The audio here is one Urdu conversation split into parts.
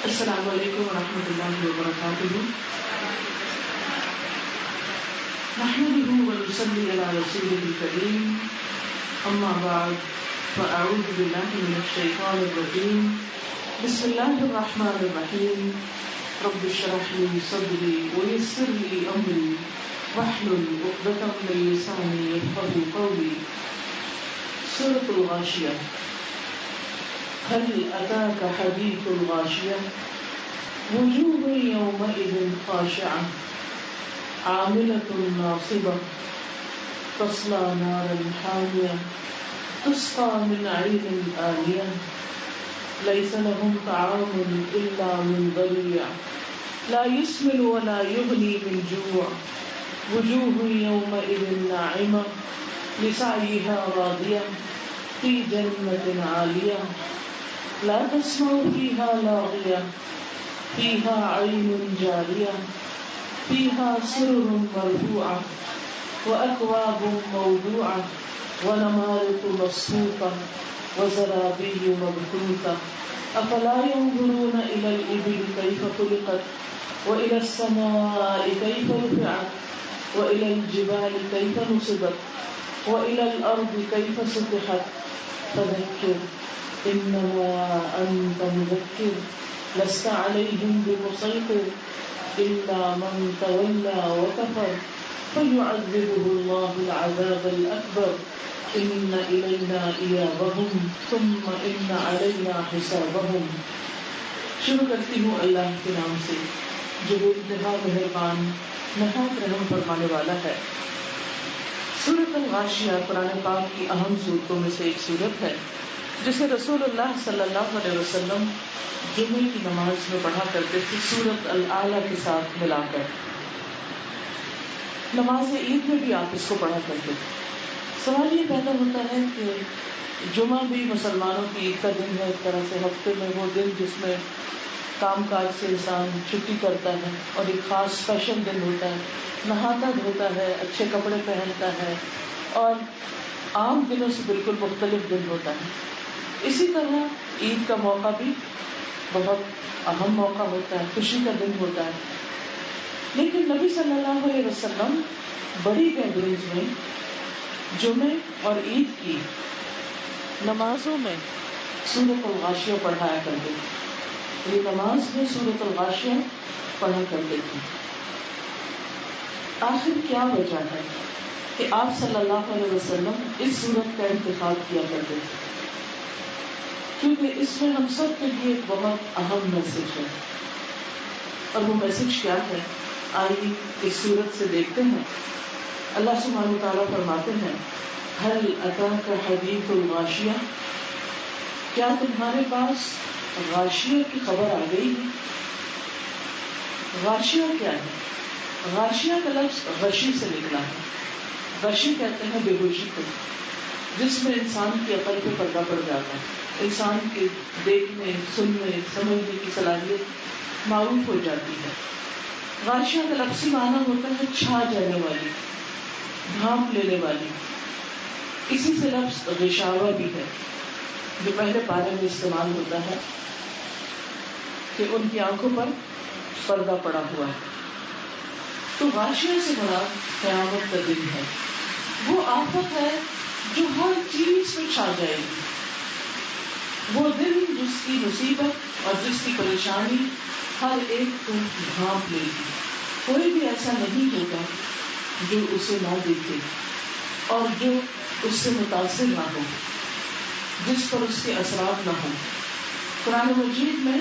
السلام علیکم ورحمۃ اللہ وبرکاتہ. نحمده ونصلي على رسوله الكريم. اما بعد فاعوذ بالله من الشيطان الرجيم. بسم الله الرحمن الرحيم. رب اشرح لي صدري ويسر لي امري واحلل عقدة من لساني يفقهوا قولي. سورة الغاشية. هل أتاك حديث الغاشية وجوه يومئذ خاشعة عاملة ناصبة تصلى نارا حامية تسقى من عين آنية ليس لهم طعام إلا من ضريع لا يسمن ولا يغني من جوع وجوه يومئذ ناعمة لسعيها راضية في جنة عالية لا تسمع فيها لاغية فيها عين جارية فيها سرر مرفوعة وأكواب موضوعة ونمارق مصفوفة وزرابي مبثوثة أفلا ينظرون إلى الإبل كيف خلقت وإلى السماء كيف رفعت وإلى الجبال كيف نصبت وإلى الأرض كيف سطحت فذكر إنما أنت مذكر لست عليهم بمسيطر إلا من تولى وكفر فيعذبه الله العذاب الأكبر إن إلينا إيابهم ثم إن علينا حسابهم. شروع کرتی ہوں اللہ کے نام سے جو بے انتہا مہربان نہایت رحم فرمانے والا ہے. سورۃ الغاشیہ قرآن پاک کی اہم صورتوں میں سے ایک صورت ہے جسے رسول اللہ صلی اللہ علیہ وسلم جمعے کی نماز میں پڑھا کرتے تھے سورۃ الاعلیٰ کے ساتھ ملا کر. نماز عید میں بھی آپ اس کو پڑھا کرتے تھے. سوال یہ پیدا ہوتا ہے کہ جمعہ بھی مسلمانوں کی عید کا دن ہے، ایک طرح سے ہفتے میں وہ دن جس میں کام کاج سے انسان چھٹی کرتا ہے اور ایک خاص اسپیشل دن ہوتا ہے، نہاتا دھوتا ہے، اچھے کپڑے پہنتا ہے اور عام دنوں سے بالکل مختلف دن ہوتا ہے. اسی طرح عید کا موقع بھی بہت اہم موقع ہوتا ہے، خوشی کا دن ہوتا ہے. لیکن نبی صلی اللہ علیہ وسلم بڑی گیدرنگز میں جمعے اور عید کی نمازوں میں سورۃ الغاشیہ پڑھایا کرتے تھے. یہ نماز میں سورۃ الغاشیہ پڑھا کرتے تھے. آخر کیا وجہ ہے کہ آپ صلی اللہ علیہ وسلم اس سورت کا انتخاب کیا کرتے تھے؟ کیونکہ اس میں ہم سب کے لیے ایک بہت اہم میسج ہے. اور وہ میسج کیا ہے آئیے اس سورت سے دیکھتے ہیں. اللہ سبحانہ وتعالیٰ فرماتے ہیں هل اتاک حدیث الغاشیہ، کیا تمہارے پاس غاشیہ کی خبر آ گئی ہے؟ غاشیہ کیا ہے؟ غاشیہ کا لفظ غشی سے نکلا ہے. غشی کہتے ہیں بے ہوشی کو، جس میں انسان کی عقل پہ پردہ پڑ جاتا ہے، انسان کے دیکھنے سننے سمجھنے کی صلاحیت معروف ہو جاتی ہے. غاشیہ کا لفظی معنی ہوتا ہے چھا جانے والی، ڈھانپ لینے والی. اسی سے لفظ غشاوہ بھی ہے جو پہلے پارے میں استعمال ہوتا ہے کہ ان کی آنکھوں پر پردہ پڑا ہوا ہے. تو غاشیہ سے مراد قیامت کا دن ہے. وہ آفت ہے جو ہر چیز پہ چھا جائے گی. وہ دن جس کی مصیبت اور جس کی پریشانی ہر ایک کو ڈھانپ لے گی. کوئی بھی ایسا نہیں ہوگا جو اسے نہ دیکھے اور جو اس سے متاثر نہ ہو، جس پر اس کے اثرات نہ ہوں. قرآن مجید میں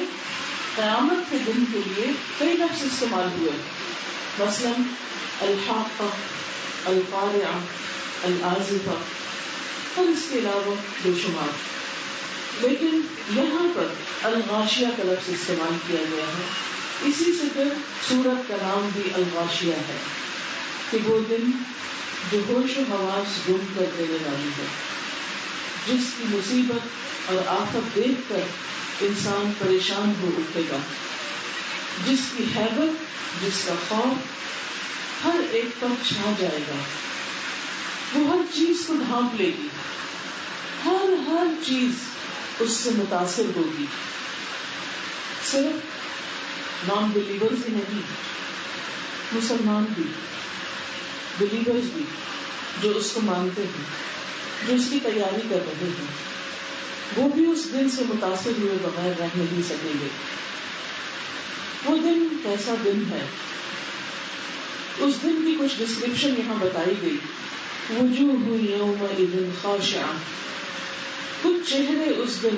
قیامت کے دن کے لیے کئی لفظ استعمال ہوئے، مثلا الحاقہ، القارعہ، الآزفہ اور اس کے علاوہ بے شمار. لیکن یہاں پر الغاشیہ کا لفظ استعمال کیا گیا ہے. اسی سے پھر سورت کا نام بھی الغاشیہ ہے کہ وہ دن جو ہوش و حواس گم کر دینے والی ہے، جس کی مصیبت اور آفت دیکھ کر انسان پریشان ہو اٹھے گا، جس کی ہیبت، جس کا خوف ہر ایک پر چھا جائے گا. وہ ہر چیز کو ڈھانپ لے گی، ہر چیز اس سے متاثر ہوگی. صرف نان بلیورز ہی نہیں، مسلمان بھی، بلیورز بھی جو اس کو مانتے ہیں، جو اس کی تیاری کر رہے ہیں، وہ بھی اس دن سے متاثر ہوئے بغیر رہ نہیں سکیں گے. وہ دن کیسا دن ہے؟ اس دن کی کچھ ڈسکرپشن یہاں بتائی گئی. وجوہ یومئذ خاشعہ، کچھ چہرے اس دن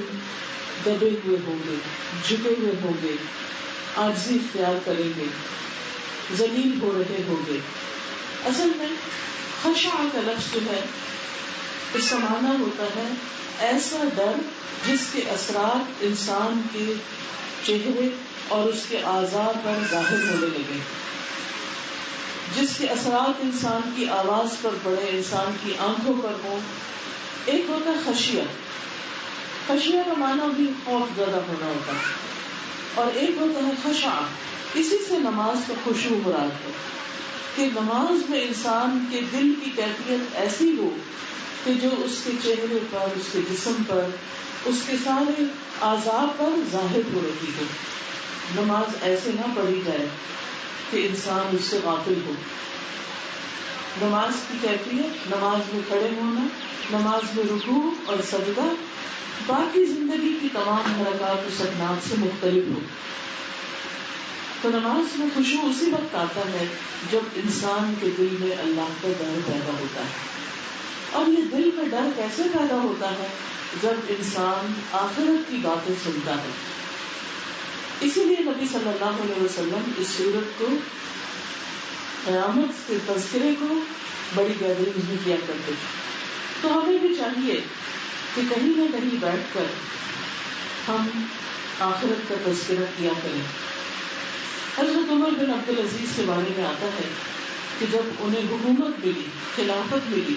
دبے ہوئے ہوں گے، جھکے ہوئے ہوں گے، عاجزی اختیار کریں گے، ذلیل ہو رہے ہوں گے. اصل میں خشع کا لفظ جو ہے اس کا معنی ہوتا ہے ایسا ڈر جس کے اثرات انسان کے چہرے اور اس کے اعضاء پر ظاہر ہونے لگے، جس کے اثرات انسان کی آواز پر پڑے، انسان کی آنکھوں پر ہوں. ایک ہوتا ہے خشیہ، خشیہ کا معنی بھی خوف زدہ ہونا ہوتا ہے، اور ایک ہوتا ہے خشع. اسی سے نماز کا خشوع مراد ہے کہ نماز میں انسان کے دل کی کیفیت ایسی ہو کہ جو اس کے چہرے پر، اس کے جسم پر، اس کے سارے اعضاء پر ظاہر ہو رہی ہو. نماز ایسے نہ پڑھی جائے کہ انسان اس سے غافل ہو. نماز کی کیفیت، نماز میں کھڑے ہونا، نماز میں رکوع اور سجدہ باقی زندگی کی تمام حرکات و سکنات سے مختلف ہو. تو نماز میں خشوع اسی وقت آتا ہے جب انسان کے دل میں اللہ کا ڈر پیدا ہوتا ہے. اور یہ دل کا ڈر کیسے پیدا ہوتا ہے؟ جب انسان آخرت کی باتیں سنتا ہے. اسی لیے نبی صلی اللہ علیہ وسلم اس سورت کو، قیامت کے تذکرے کو بڑی گیدرنگ میں کیا کرتے تھے. تو ہمیں بھی چاہیے کہ کہیں نہ کہیں بیٹھ کر ہم آخرت کا تذکرہ کیا کریں. حضرت عمر بن عبد العزیز کے بارے میں آتا ہے کہ جب انہیں حکومت ملی، خلافت ملی،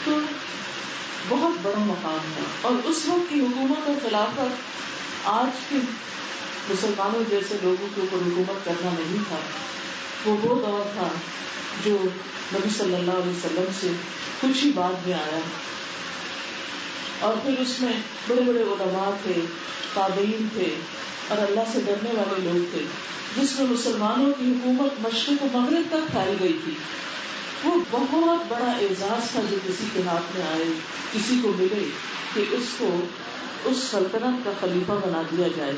تو بہت بڑا مقام تھا. اور اس وقت کی حکومت اور خلافت آج کے مسلمانوں جیسے لوگوں کے اوپر حکومت کرنا نہیں تھا. وہ دور تھا جو نبی صلی اللہ علیہ وسلم سے کچھ ہی بعد میں آیا، اور پھر اس میں بڑے بڑے علماء تھے، تابعین تھے، اور اللہ سے ڈرنے والے لوگ تھے، جس میں مسلمانوں کی حکومت مشرق و مغرب تک پھیل گئی تھی. وہ بہت بڑا اعزاز تھا جو کسی کے ہاتھ میں آئے، کسی کو ملے کہ اس کو اس سلطنت کا خلیفہ بنا دیا جائے.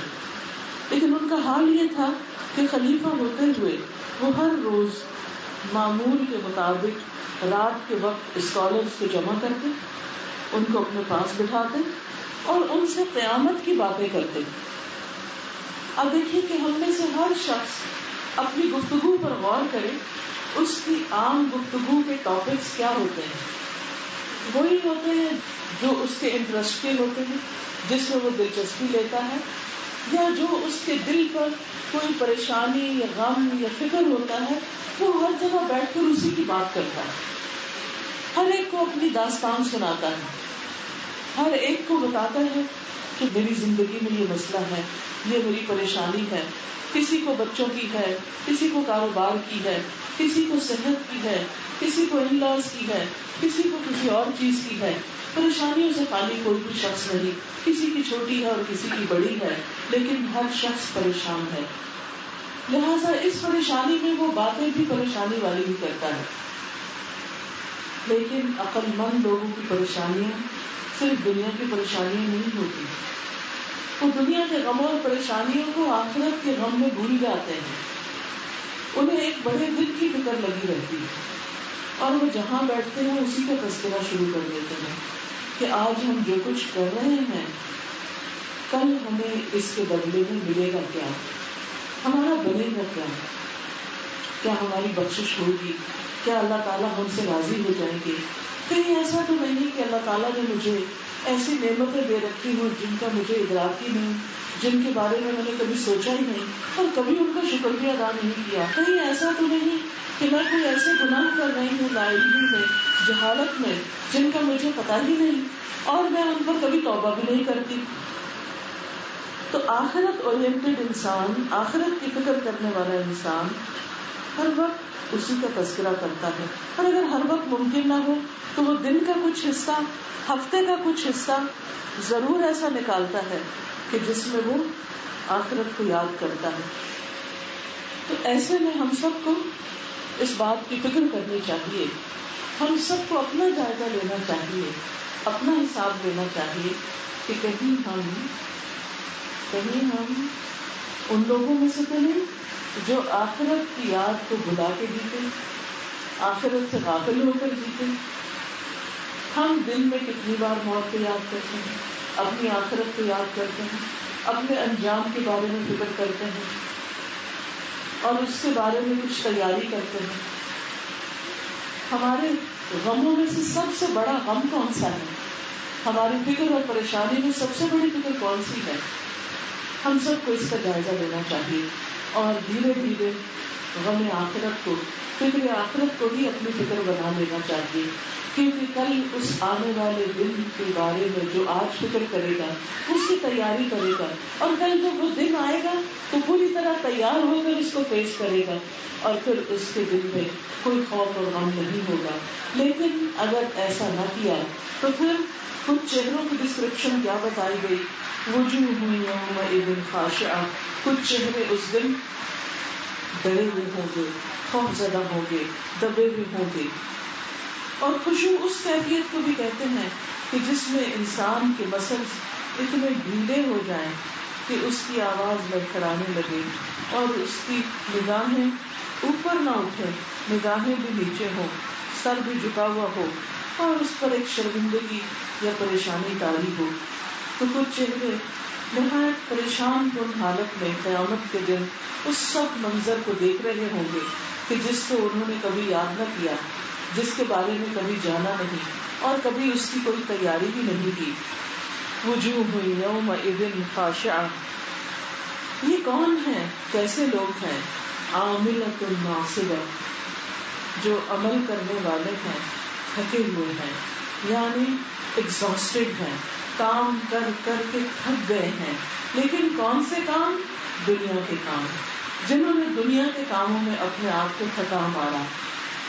لیکن ان کا حال یہ تھا کہ خلیفہ ہوتے ہوئے وہ ہر روز معمول کے مطابق رات کے وقت اسکالرز کو جمع کرتے، ان کو اپنے پاس بٹھاتے اور ان سے قیامت کی باتیں کرتے. اب دیکھیے کہ ہم میں سے ہر شخص اپنی گفتگو پر غور کرے، اس کی عام گفتگو کے ٹاپکس کیا ہوتے ہیں؟ وہی ہوتے ہیں جو اس کے انٹرسٹ کے ہوتے ہیں، جس میں وہ دلچسپی لیتا ہے، یا جو اس کے دل پر کوئی پریشانی یا غم یا فکر ہوتا ہے، وہ ہر جگہ بیٹھ کر اسی کی بات کرتا ہے. ہر ایک کو اپنی داستان سناتا ہے، ہر ایک کو بتاتا ہے کہ میری زندگی میں یہ مسئلہ ہے، یہ میری پریشانی ہے. کسی کو بچوں کی ہے، کسی کو کاروبار کی ہے، کسی کو صحت کی ہے، کسی کو ان لاز کی ہے، کسی کو کسی اور چیز کی ہے. پریشانیوں سے خالی کوئی بھی شخص نہیں، کسی کی چھوٹی ہے اور کسی کی بڑی ہے، لیکن ہر شخص پریشان ہے. لہذا اس پریشانی میں وہ باتیں بھی پریشانی والی بھی کرتا ہے. لیکن عقل مند لوگوں کی پریشانیاں صرف دنیا کی پریشانیاں نہیں ہوتی، وہ دنیا کے غموں اور پریشانیوں کو آخرت کے غم میں بھول جاتے ہیں. انہیں ایک بڑے دن کی فکر لگی رہتی ہے، اور وہ جہاں بیٹھتے ہیں اسی کا تذکرہ شروع کر دیتے ہیں کہ آج ہم جو کچھ کر رہے ہیں کل ہمیں اس کے بدلے میں ملے گا کیا، ہمارا بنے گا کیا، کیا ہماری بخشش ہوگی، کیا اللہ تعالیٰ ہم سے راضی ہو جائیں گے. کہیں ایسا تو نہیں کہ اللہ تعالیٰ نے مجھے ایسی نعمتیں دے رکھی ہوں جن کا مجھے ادراک ہی نہیں، جن کے بارے میں نے کبھی سوچا ہی نہیں اور کبھی ان کا شکر بھی ادا نہیں کیا. کہیں ایسا تو نہیں کہ میں کوئی ایسے گناہ کر رہی ہوں لاعلمی میں، جہالت میں، جن کا مجھے پتا ہی نہیں اور میں ان پر کبھی توبہ بھی نہیں کرتی. تو آخرت اورینٹڈ انسان، آخرت کی فکر کرنے والا انسان ہر وقت اسی کا تذکرہ کرتا ہے. اور اگر ہر وقت ممکن نہ ہو تو وہ دن کا کچھ حصہ، ہفتے کا کچھ حصہ ضرور ایسا نکالتا ہے کہ جس میں وہ آخرت کو یاد کرتا ہے. تو ایسے میں ہم سب کو اس بات کی فکر کرنی چاہیے, ہم سب کو اپنا جائزہ لینا چاہیے, اپنا حساب لینا چاہیے کہ کہیں ہم ان لوگوں میں سے تو نہیں جو آخرت کی یاد کو بھلا کے جیتے, آخرت سے غافل ہو کر جیتے. ہم دن میں کتنی بار موت کو یاد کرتے ہیں, اپنی آخرت کو یاد کرتے ہیں, اپنے انجام کے بارے میں فکر کرتے ہیں اور اس کے بارے میں کچھ تیاری کرتے ہیں. ہمارے غموں میں سے سب سے بڑا غم کون سا ہے؟ ہماری فکر اور پریشانی میں سب سے بڑی فکر کون سی ہے؟ ہم سب کو اس کا جائزہ لینا چاہیے اور دھیرے دھیرے غم آخرت کو, فکر آخرت کو ہی اپنی فکر بنا لینا چاہیے, کیونکہ کل اس آنے والے دن کے بارے میں جو آج فکر کرے گا اس کی تیاری کرے گا, اور کل جب وہ دن آئے گا تو پوری طرح تیار ہو کر اس کو پیش کرے گا, اور پھر اس کے دل میں کوئی خوف اور غم نہیں ہوگا. لیکن اگر ایسا نہ کیا تو پھر کچھ چہروں کی ڈسکرپشن کیا بتائی گئی, وجوہ یومئذ خاشعہ, کچھ چہرے اس دن ڈرے ہوئے ہوں گے, خوف زدہ ہوں گے, دبے ہوئے ہوں گے. اور خشوع اس کیفیت کو بھی کہتے ہیں کہ جس میں انسان کے مسلز اتنے ڈھیلے ہو جائیں کہ اس کی آواز لڑکھڑانے لگے اور اس کی نگاہیں اوپر نہ اٹھے, نگاہیں بھی نیچے ہوں, سر بھی جھکا ہوا ہو اور اس پر ایک شرمندگی یا پریشانی طاری ہو. تو کچھ چہرے نہایت پریشان کن حالت میں قیامت کے دن اس سب منظر کو دیکھ رہے ہوں گے کہ جس کو انہوں نے کبھی یاد نہ کیا, جس کے بارے میں کبھی جانا نہیں اور کبھی اس کی کوئی تیاری بھی نہیں کی. وجوہ یومئذ خاشعہ, یہ کون ہیں, کیسے لوگ ہیں؟ عاملۃ ناصبہ, جو عمل کرنے والے ہیں, تھکے ہوئے ہیں, یعنی ایگزاسٹڈ ہیں, کام کر کر کے تھک گئے ہیں. لیکن کون سے کام؟ دنیا کے کام, جنہوں نے دنیا کے کاموں میں اپنے آپ کو تھکا مارا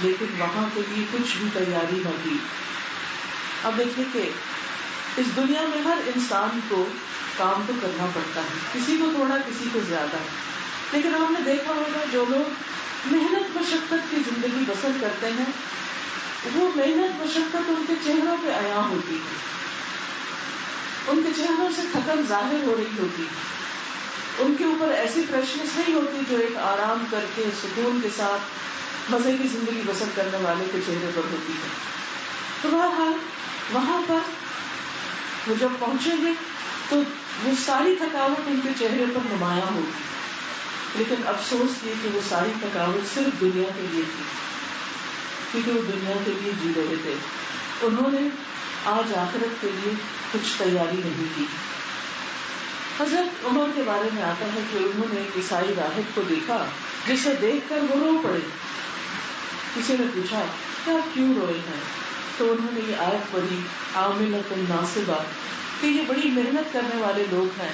لیکن وہاں کے لیے کچھ بھی تیاری نہ کی. اب دیکھیے کہ اس دنیا میں ہر انسان کو کام تو کرنا پڑتا ہے, کسی کو تھوڑا کسی کو زیادہ, لیکن ہم نے دیکھا ہوگا جو لوگ محنت مشقت کی زندگی بسر کرتے ہیں وہ محنت مشقت ان کے چہروں پہ عیاں ہوتی ہے, ان کے چہروں سے تھکن ظاہر ہو رہی ہوتی, ان کے اوپر ایسی فریشنس نہیں ہوتی جو ایک آرام کر کے سکون کے ساتھ مزے کی زندگی بسر کرنے والے کے چہرے پر ہوتی ہے. تو بہرحال وہاں پر وہ جب پہنچیں گے تو وہ ساری تھکاوٹ ان کے چہرے پر نمایاں ہوگی, لیکن افسوس یہ کہ وہ ساری تھکاوٹ صرف دنیا کے لیے تھی, کیونکہ وہ دنیا کے لیے جی رہے تھے. انہوں نے آج آخرت کے لیے کچھ تیاری نہیں کی. حضرت عمر کے بارے میں آتا ہے کہ انہوں نے ایک عیسائی راہب کو دیکھا جسے دیکھ کر وہ رو پڑے. کسی نے پوچھا کہ آپ کیوں روئے ہیں؟ تو انہوں نے یہ آیت پڑھی عاملۃ ناصبہ, کہ یہ بڑی محنت کرنے والے لوگ ہیں,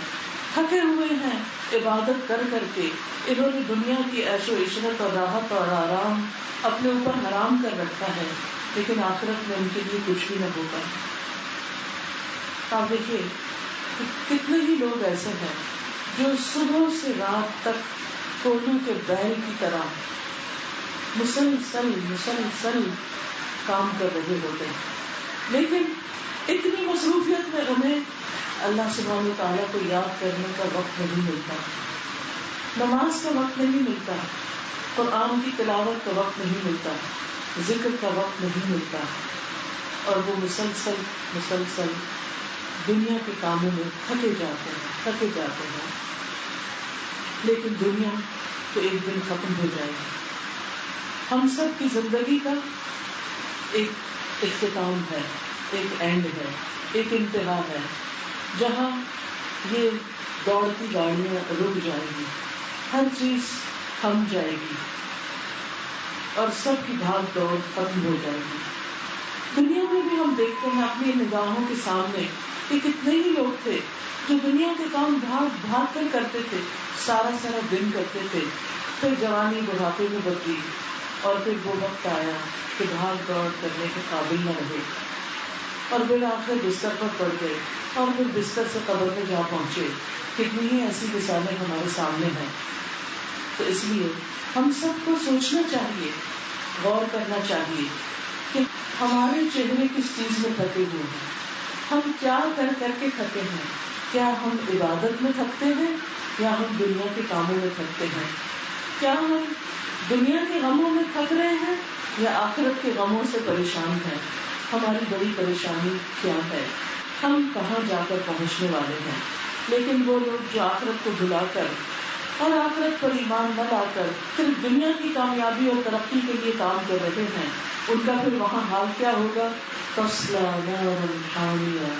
تھکے ہوئے ہیں عبادت کر کر کے, انہوں نے دنیا کی عیش و عشرت اور راحت اور آرام اپنے اوپر حرام کر رکھا ہے, لیکن آخرت میں ان کے لیے کچھ بھی نہ ہوگا. آپ دیکھیے کتنے ہی لوگ ایسے ہیں جو صبح سے رات تک کولو کے بیل کی طرح مسلسل کام کر رہے ہوتے ہیں, لیکن اتنی مصروفیت میں انہیں اللہ سبحانہ وتعالیٰ کو یاد کرنے کا وقت نہیں ملتا, نماز کا وقت نہیں ملتا, قرآن کی تلاوت کا وقت نہیں ملتا, ذکر کا وقت نہیں ملتا, اور وہ مسلسل دنیا کے کاموں میں تھکے جاتے ہیں. لیکن دنیا تو ایک دن ختم ہو جائے گی. ہم سب کی زندگی کا ایک اختتام ہے, ایک اینڈ ہے, ایک انتہا ہے, جہاں یہ دوڑتی گاڑیاں رک جائیں گی, ہر چیز تھم جائے گی اور سب کی بھاگ دوڑ ختم ہو جائے گی. دنیا میں بھی ہم دیکھتے ہیں اپنی نگاہوں کے سامنے کہ کتنے ہی لوگ تھے جو دنیا کے کام بھاگ کر کرتے تھے, سارا دن کرتے تھے, پھر جوانی بڑھاپے میں بدلی اور پھر وہ وقت آیا کہ بھاگ دوڑ کرنے کے قابل نہ رہے. اور بالآخر بستر پر پڑ گئے اور پھر بستر سے قبر میں جا پہنچے. کتنی ہی ایسی مثالیں ہمارے سامنے ہیں. تو اس لیے ہم سب کو سوچنا چاہیے, غور کرنا چاہیے کہ ہمارے چہرے کس چیز میں تھکے ہوئے ہیں, ہم کیا کر کر کے تھکے ہیں. کیا ہم عبادت میں تھکتے ہیں یا ہم دنیا کے کاموں میں تھکتے ہیں؟ کیا ہم دنیا کے غموں میں تھک رہے ہیں یا آخرت کے غموں سے پریشان ہیں؟ ہماری بڑی پریشانی کیا ہے؟ ہم کہاں جا کر پہنچنے والے ہیں؟ لیکن وہ لوگ جو آخرت کو بھلا کر اور آخرت پر ایمان نہ لا کر صرف دنیا کی کامیابی اور ترقی کے لیے کام کر رہے ہیں, ان کا پھر وہاں حال کیا ہوگا؟ تصلی نارا حامیہ,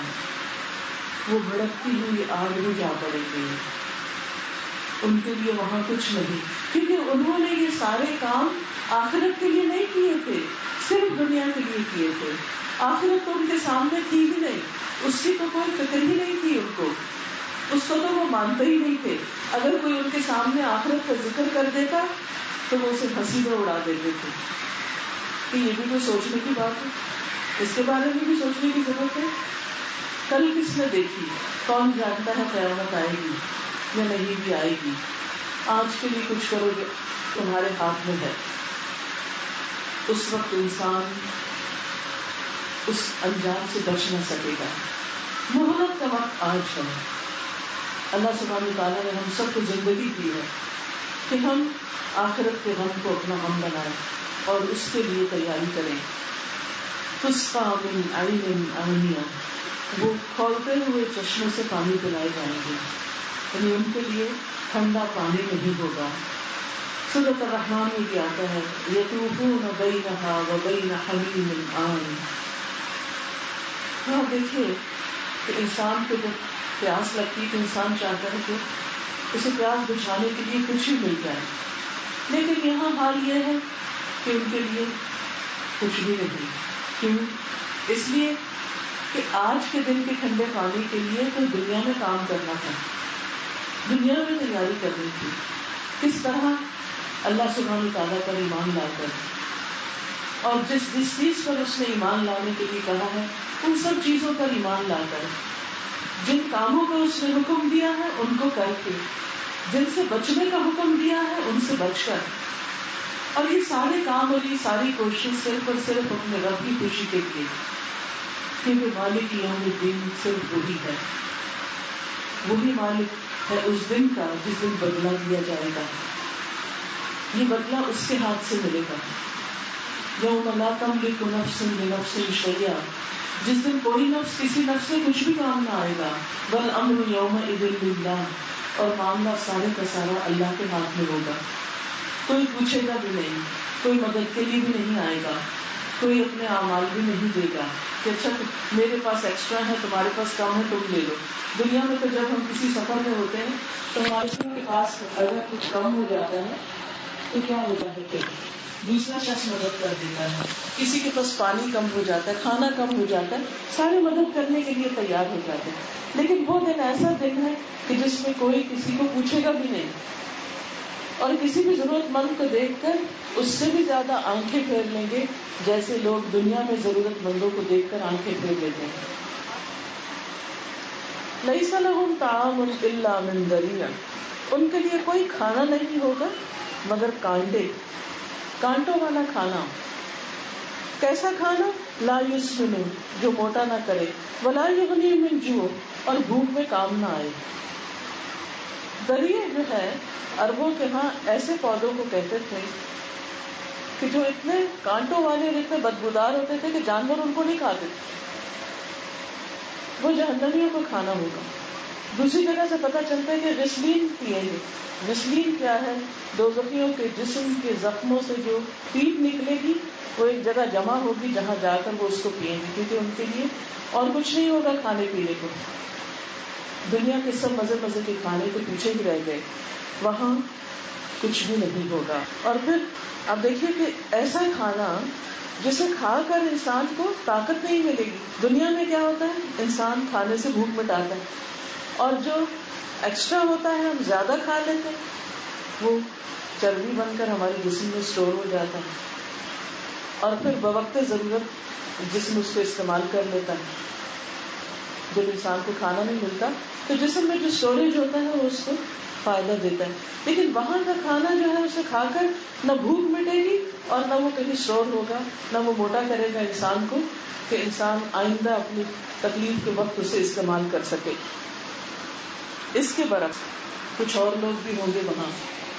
وہ بھڑکتی ہوئی آگ میں جا پڑیں گے. ان کے لیے وہاں کچھ نہیں, کیونکہ انہوں نے یہ سارے کام آخرت کے لیے نہیں کیے تھے, صرف دنیا کے لیے کیے تھے. آخرت تو ان کے سامنے تھی ہی نہیں, اس کی تو کوئی فکر ہی نہیں تھی ان کو, اس کو تو وہ مانتے ہی نہیں تھے. اگر کوئی ان کے سامنے آخرت کا ذکر کر دیتا تو وہ اسے ہنسی میں اڑا دیتے تھے کہ یہ بھی کوئی سوچنے کی بات ہے, اس کے بارے میں بھی سوچنے کی ضرورت ہے. کل کس نے دیکھی؟ کون جانتا ہے قیامت آئے گی یا نہیں بھی آئے گی. آج کے لیے کچھ کرو گے تمہارے ہاتھ میں ہے. اس وقت انسان اس انجام سے بچ نہ سکے گا. مہلت کا وقت آج ہے. اللہ سبحانہ تعالیٰ نے ہم سب کو زندگی دی ہے کہ ہم آخرت کے غم کو اپنا غم بنائیں اور اس کے لیے تیاری کریں. تسقى من عین آنیہ, وہ کھولتے ہوئے چشمے سے پانی پلائے جائیں گے, یعنی ان کے لیے ٹھنڈا پانی نہیں ہوگا. سورۃ الرحمن میں بھی آتا ہے یطوفون بینہا وبین حمیم آن. ہاں دیکھیے کہ انسان کو جب پیاس لگتی ہے تو انسان چاہتا ہے کہ اسے پیاس بجھانے کے لیے کچھ ہی مل جائے, لیکن یہاں حال یہ ہے کہ ان کے لیے کچھ بھی نہیں. کیوں؟ اس لیے کہ آج کے دن کے ٹھنڈے پانی کے لیے تو دنیا میں کام کرنا تھا, دنیا میں تیاری کرنی تھی. کس طرح؟ اللہ سبحانہ تعالیٰ پر ایمان لا کر, اور جس چیز پر اس نے ایمان لانے کے لیے کہا ہے ان سب چیزوں پر ایمان لا کر, جن کاموں کا اس نے حکم دیا ہے ان کو کر کے, جن سے بچنے کا حکم دیا ہے ان سے بچ کر. اور یہ سارے کام اور یہ ساری کوشش صرف اور صرف اپنے رب کی خوشی کے لیے, کیونکہ مالک یوم الدین صرف وہی ہے. وہی مالک ہے اس دن کا جس دن بدلہ دیا جائے گا. یہ بدلہ اس کے ہاتھ سے ملے گا. یوم لا تملک نفس لنفس شیئا, جس دن کوئی نفس کسی نفس سے کچھ بھی کام نہ آئے گا. والامر یومئذ للہ, اور معاملہ سارے کا سارا اللہ کے ہاتھ میں ہوگا. کوئی پوچھے گا بھی نہیں, کوئی مدد کے لیے بھی نہیں آئے گا, کوئی اپنے اعمال بھی نہیں دے گا کہ اچھا میرے پاس ایکسٹرا ہے تمہارے پاس کم ہے تم لے لو. دنیا میں تو جب ہم کسی سفر میں ہوتے ہیں تو ہمارے کے پاس اگر کچھ کم ہو جاتا ہے تو کیا ہوتا ہے کہ دوسرا شخص مدد کر دیتا ہے. کسی کے پاس پانی کم ہو جاتا ہے, کھانا کم ہو جاتا ہے, سارے مدد کرنے کے لیے تیار ہو جاتے ہیں. لیکن وہ دن ایسا دن ہے کہ جس میں کوئی کسی کو پوچھے گا بھی نہیں, اور کسی بھی ضرورت مند کو دیکھ کر اس سے بھی زیادہ آنکھیں پھیر لیں گے جیسے لوگ دنیا میں ضرورت مندوں کو دیکھ کر آنکھیں پھیر لیتے ہیں. لیس لہم طعام الا من ضریع, ان کے لیے کوئی کھانا نہیں ہوگا مگر کانٹے, کانٹوں والا کھانا. کیسا کھانا؟ لا یسمن, جو موٹا نہ کرے, ولا یغنی من جوع, اور بھوک میں کام نہ آئے. ضریع جو ہے عربوں کے ہاں ایسے پودوں کو کہتے تھے کہ جو اتنے کانٹوں والے اور اتنے بدبودار ہوتے تھے کہ جانور ان کو نہیں کھاتے تھے. وہ جہنمیوں کو کھانا ہوگا. دوسری جگہ سے پتہ چلتا ہے کہ غسلین پیئیں گے. غسلین کیا ہے؟ دوزخیوں کے جسم کے زخموں سے جو پیپ نکلے گی وہ ایک جگہ جمع ہوگی جہاں جا کر وہ اس کو پیئیں گے, کیونکہ ان کے لیے اور کچھ نہیں ہوگا کھانے پینے کو. دنیا کے سب مزے مزے کے کھانے کے پیچھے ہی رہ گئے, وہاں کچھ بھی نہیں ہوگا. اور پھر اب دیکھیے کہ ایسا کھانا جسے کھا کر انسان کو طاقت نہیں ملے گی. دنیا میں کیا ہوتا ہے, انسان کھانے سے بھوک مٹاتا ہے, اور جو ایکسٹرا ہوتا ہے ہم زیادہ کھا لیتے ہیں, وہ چربی بن کر ہمارے جسم میں اسٹور ہو جاتا ہے, اور پھر بوقت ضرورت جسم اس کو استعمال کر لیتا ہے. جب انسان کو کھانا نہیں ملتا تو جسم میں جو اسٹوریج ہوتا ہے وہ اس کو فائدہ دیتا ہے. لیکن وہاں کا کھانا جو ہے اسے کھا کر نہ بھوک مٹے گی اور نہ وہ کہیں اسٹور ہوگا, نہ وہ موٹا کرے گا انسان کو کہ انسان آئندہ اپنی تکلیف کے وقت اسے استعمال کر سکے. اس کے برعکس کچھ اور لوگ بھی ہوں گے وہاں,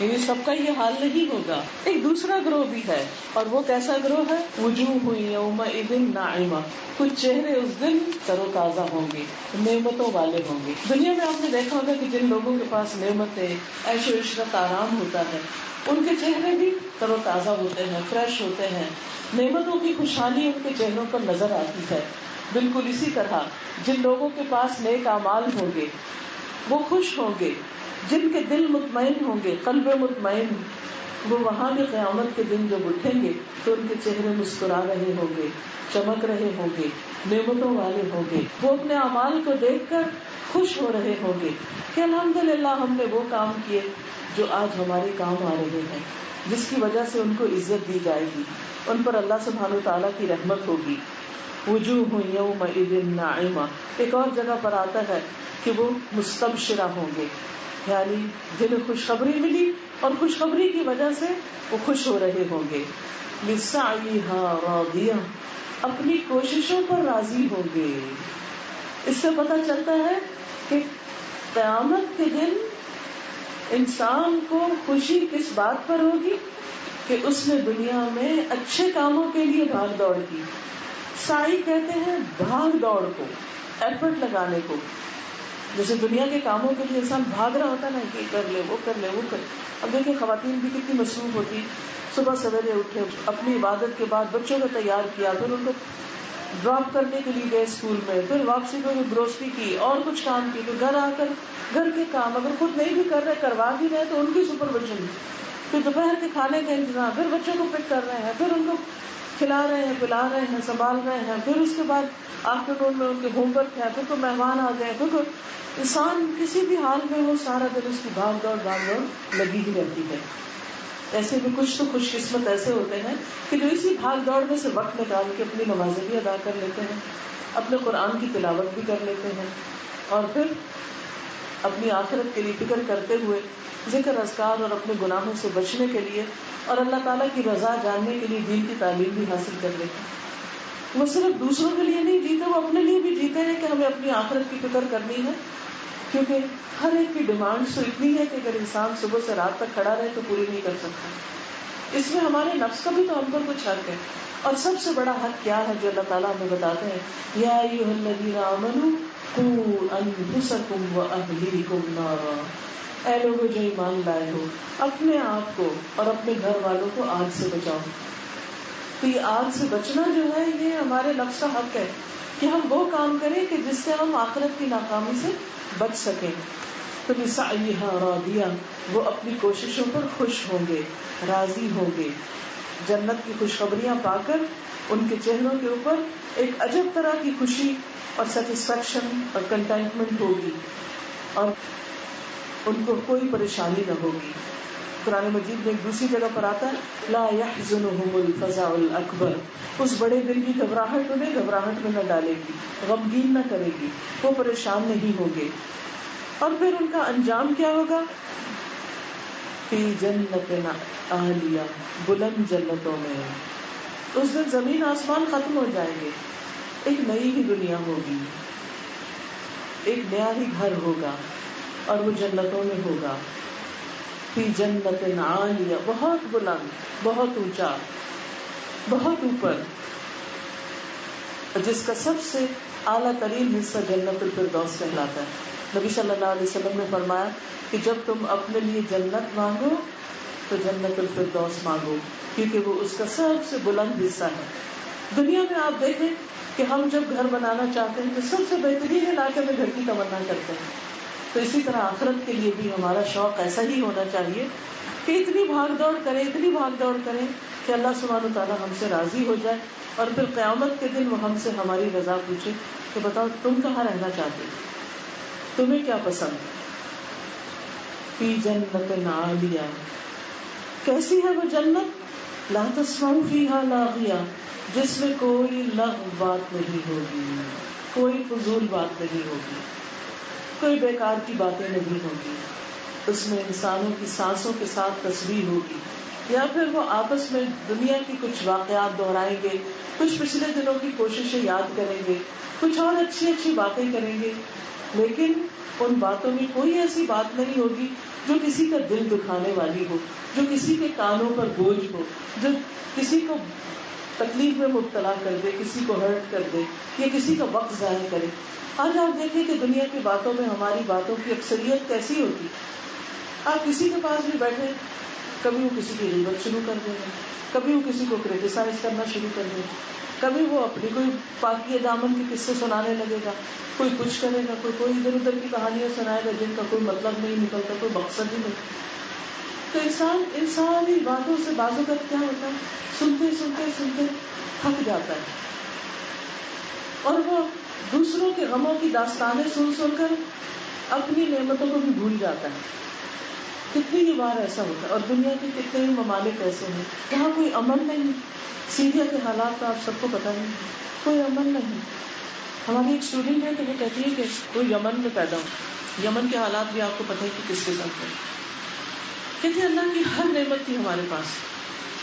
یعنی سب کا یہ حال نہیں ہوگا. ایک دوسرا گروہ بھی ہے, اور وہ کیسا گروہ ہے؟ وجوہ یومئذ ناعمہ, کچھ چہرے اس دن تر و تازہ ہوں گے, نعمتوں والے ہوں گے. دنیا میں آپ نے دیکھا ہوگا کہ جن لوگوں کے پاس نعمتیں, عیش و عشرت, آرام ہوتا ہے, ان کے چہرے بھی تر و تازہ ہوتے ہیں, فریش ہوتے ہیں, نعمتوں کی خوشحالی ان کے چہروں پر نظر آتی ہے. بالکل اسی طرح جن لوگوں کے پاس نیک اعمال ہوں گے وہ خوش ہوں گے, جن کے دل مطمئن ہوں گے, قلب مطمئن, وہ وہاں کے قیامت کے دن جب اٹھیں گے تو ان کے چہرے مسکرا رہے ہوں گے, چمک رہے ہوں گے, نعمتوں والے ہوں گے. وہ اپنے اعمال کو دیکھ کر خوش ہو رہے ہوں گے کہ الحمدللہ ہم نے وہ کام کیے جو آج ہمارے کام آ رہے ہیں, جس کی وجہ سے ان کو عزت دی جائے گی, ان پر اللہ سبحانہ وتعالیٰ کی رحمت ہوگی. وجوہ یومئذ ناعمہ. ایک اور جگہ پر آتا ہے کہ وہ مستبشرہ ہوں گے, یعنی جنہیں خوشخبری ملی اور خوشخبری کی وجہ سے وہ خوش ہو رہے ہوں گے. لسعیہا راضیہ, اپنی کوششوں پر راضی ہوں گے. اس سے پتہ چلتا ہے کہ قیامت کے دن انسان کو خوشی کس بات پر ہوگی کہ اس نے دنیا میں اچھے کاموں کے لیے بھاگ دوڑ کی. سعی کہتے ہیں بھاگ دوڑ کو, ایفرٹ لگانے کو. جیسے دنیا کے کاموں کے لیے انسان بھاگ رہا ہوتا ہے نا, کہ کر لے, وہ کر لے, وہ کر. اب دیکھیں خواتین بھی کتنی مصروف ہوتی, صبح سویرے اٹھے, اپنی عبادت کے بعد بچوں کو تیار کیا, پھر ان کو ڈراپ کرنے کے لیے گئے اسکول میں, پھر واپسی کو گروسری کی اور کچھ کام کی, پھر گھر آ کر گھر کے کام اگر خود نہیں بھی کر رہے, کروا بھی رہے تو ان کی سپرویژن, پھر دوپہر کے کھانے کا انتظام, پھر بچوں کو پک کر رہے ہیں, پھر ان کو کھلا رہے ہیں, پلا رہے ہیں, سنبھال رہے ہیں, پھر اس کے بعد آفٹرنون میں ان کے ہوم ورک ہے, پھر کوئی مہمان آ گئے, پھر انسان کسی بھی حال میں ہو سارا دن اس کی بھاگ دوڑ لگی ہی رہتی ہے. ایسے بھی کچھ تو خوش قسمت ایسے ہوتے ہیں کہ جو اسی بھاگ دوڑ میں سے وقت نکال کے اپنی نمازیں بھی ادا کر لیتے ہیں, اپنے قرآن کی تلاوت بھی کر لیتے ہیں, اور پھر اپنی آخرت کے لیے فکر کرتے ہوئے ذکر اذکار اور اپنے گناہوں سے بچنے کے لیے اور اللہ تعالیٰ کی رضا جاننے کے لیے دین کی تعلیم بھی حاصل کر لیتے ہیں. وہ صرف دوسروں کے لیے نہیں جیتے, وہ اپنے لیے بھی جیتے ہیں کہ ہمیں اپنی آخرت کی فکر کرنی ہے, کیونکہ ہر ایک کی ڈیمانڈ تو اتنی ہے کہ اگر انسان صبح سے رات تک کھڑا رہے تو پوری نہیں کر سکتا. اس میں ہمارے نفس کا بھی تو ہم پر کچھ حق ہے, اور سب سے بڑا حق کیا ہے جو اللہ تعالیٰ ہمیں بتاتے ہیں, یا ایھا الذین آمنوا قوا انفسکم واہلیکم نارا, اے لوگوں جو ایمان لائے ہو, اپنے آپ کو اور اپنے گھر والوں کو آگ سے بچاؤ. تو یہ آگ سے بچنا جو ہے یہ ہمارے نفس کا حق ہے کہ ہم وہ کام کریں کہ جس سے ہم آخرت کی ناکامی سے بچ سکیں. تو لسعیہا راضیہ, وہ اپنی کوششوں پر خوش ہوں گے, راضی ہوں گے. جنت کی خوشخبریاں پا کر ان کے چہروں کے اوپر ایک عجب طرح کی خوشی اور سیٹسفیکشن اور کنٹینٹمنٹ ہوگی, اور ان کو کوئی پریشانی نہ ہوگی. قرآن مجید میں ایک دوسری جگہ پر آتا ہے, لا يحزنهم الفزع الاکبر, اس بڑے دن کی گھبراہٹ انہیں گھبراہٹ میں نہ ڈالے گی, غمگین نہ کرے گی, وہ پریشان نہیں ہوں گے. اور پھر ان کا انجام کیا ہوگا؟ فی جنت عالیہ, بلند جنتوں میں. اس دن زمین آسمان ختم ہو جائیں گے, ایک نئی ہی دنیا ہوگی, ایک نیا ہی گھر ہوگا, اور وہ جنتوں میں ہوگا. فی جنت عالیہ, بہت بلند, بہت اونچا, بہت اوپر, جس کا سب سے اعلیٰ ترین حصہ جنت الفردوس کہلاتا ہے. نبی صلی اللہ علیہ وسلم نے فرمایا کہ جب تم اپنے لیے جنت مانگو تو جنت الفردوس مانگو, کیونکہ وہ اس کا سب سے بلند حصہ ہے. دنیا میں آپ دیکھیں کہ ہم جب گھر بنانا چاہتے ہیں تو سب سے بہترین علاقے میں گھر کی تمنا کرتے ہیں. تو اسی طرح آخرت کے لیے بھی ہمارا شوق ایسا ہی ہونا چاہیے کہ اتنی بھاگ دوڑ کریں, اتنی بھاگ دوڑ کریں کہ اللہ سبحانہ وتعالیٰ ہم سے راضی ہو جائے, اور پھر قیامت کے دن وہ ہم سے ہماری رضا پوچھے کہ بتاؤ تم کہاں رہنا چاہتے, تمہیں کیا پسند. فی جنت عالیہ, کیسی ہے وہ جنت؟ لا تسمع فیہا لاغیہ, جس میں کوئی لغو بات نہیں ہوگی، کوئی فضول بات نہیں ہوگی، کوئی بیکار کی باتیں نہیں ہوگی، اس میں انسانوں کی سانسوں کے ساتھ تسبیح ہوگی، یا پھر وہ آپس میں دنیا کی کچھ واقعات دہرائیں گے، کچھ پچھلے دنوں کی کوششیں یاد کریں گے، کچھ اور اچھی اچھی باتیں کریں گے، لیکن ان باتوں میں کوئی ایسی بات نہیں ہوگی جو کسی کا دل دکھانے والی ہو، جو کسی کے کانوں پر بوجھ ہو، جو کسی کو تکلیف میں مبتلا کر دے، کسی کو ہرٹ کر دے یا کسی کا وقت ضائع کرے۔ آج آپ دیکھیں کہ دنیا کی باتوں میں ہماری باتوں کی اکثریت کیسی ہوتی، آپ کسی کے پاس بھی بیٹھے، کبھی وہ کسی کی غیبت شروع کر دیں گے، کبھی وہ کسی کو کریٹیسائز کرنا شروع کر دیں گے، کبھی وہ اپنی کوئی پاکی دامن کے قصے سنانے لگے گا، کوئی کچھ کرے گا، کوئی ادھر ادھر کی کہانیاں سنائے گا جن کا کوئی مطلب نہیں نکلتا، کوئی مقصد ہی نہیں۔ تو انسان ان ساری باتوں سے بعض اوقات کیا ہوتا ہے، سنتے سنتے سنتے تھک جاتا ہے، اور وہ دوسروں کے غموں کی داستانیں سن سن کر اپنی نعمتوں کو بھی بھول جاتا ہے۔ کتنی ہی بار ایسا ہوتا ہے، اور دنیا کے کتنے ہی ممالک ایسے ہیں جہاں کوئی امن نہیں۔ سیریا کے حالات کا آپ سب کو پتہ نہیں، کوئی امن نہیں۔ ہماری ایک اسٹوڈنٹ ہے تو وہ کہتی ہے کہ وہ یمن میں پیدا ہو، یمن کے حالات بھی آپ کو پتہ ہے کہ کس کے ساتھ ہے۔ کہتے ہیں اللہ کی ہر نعمت تھی ہمارے پاس،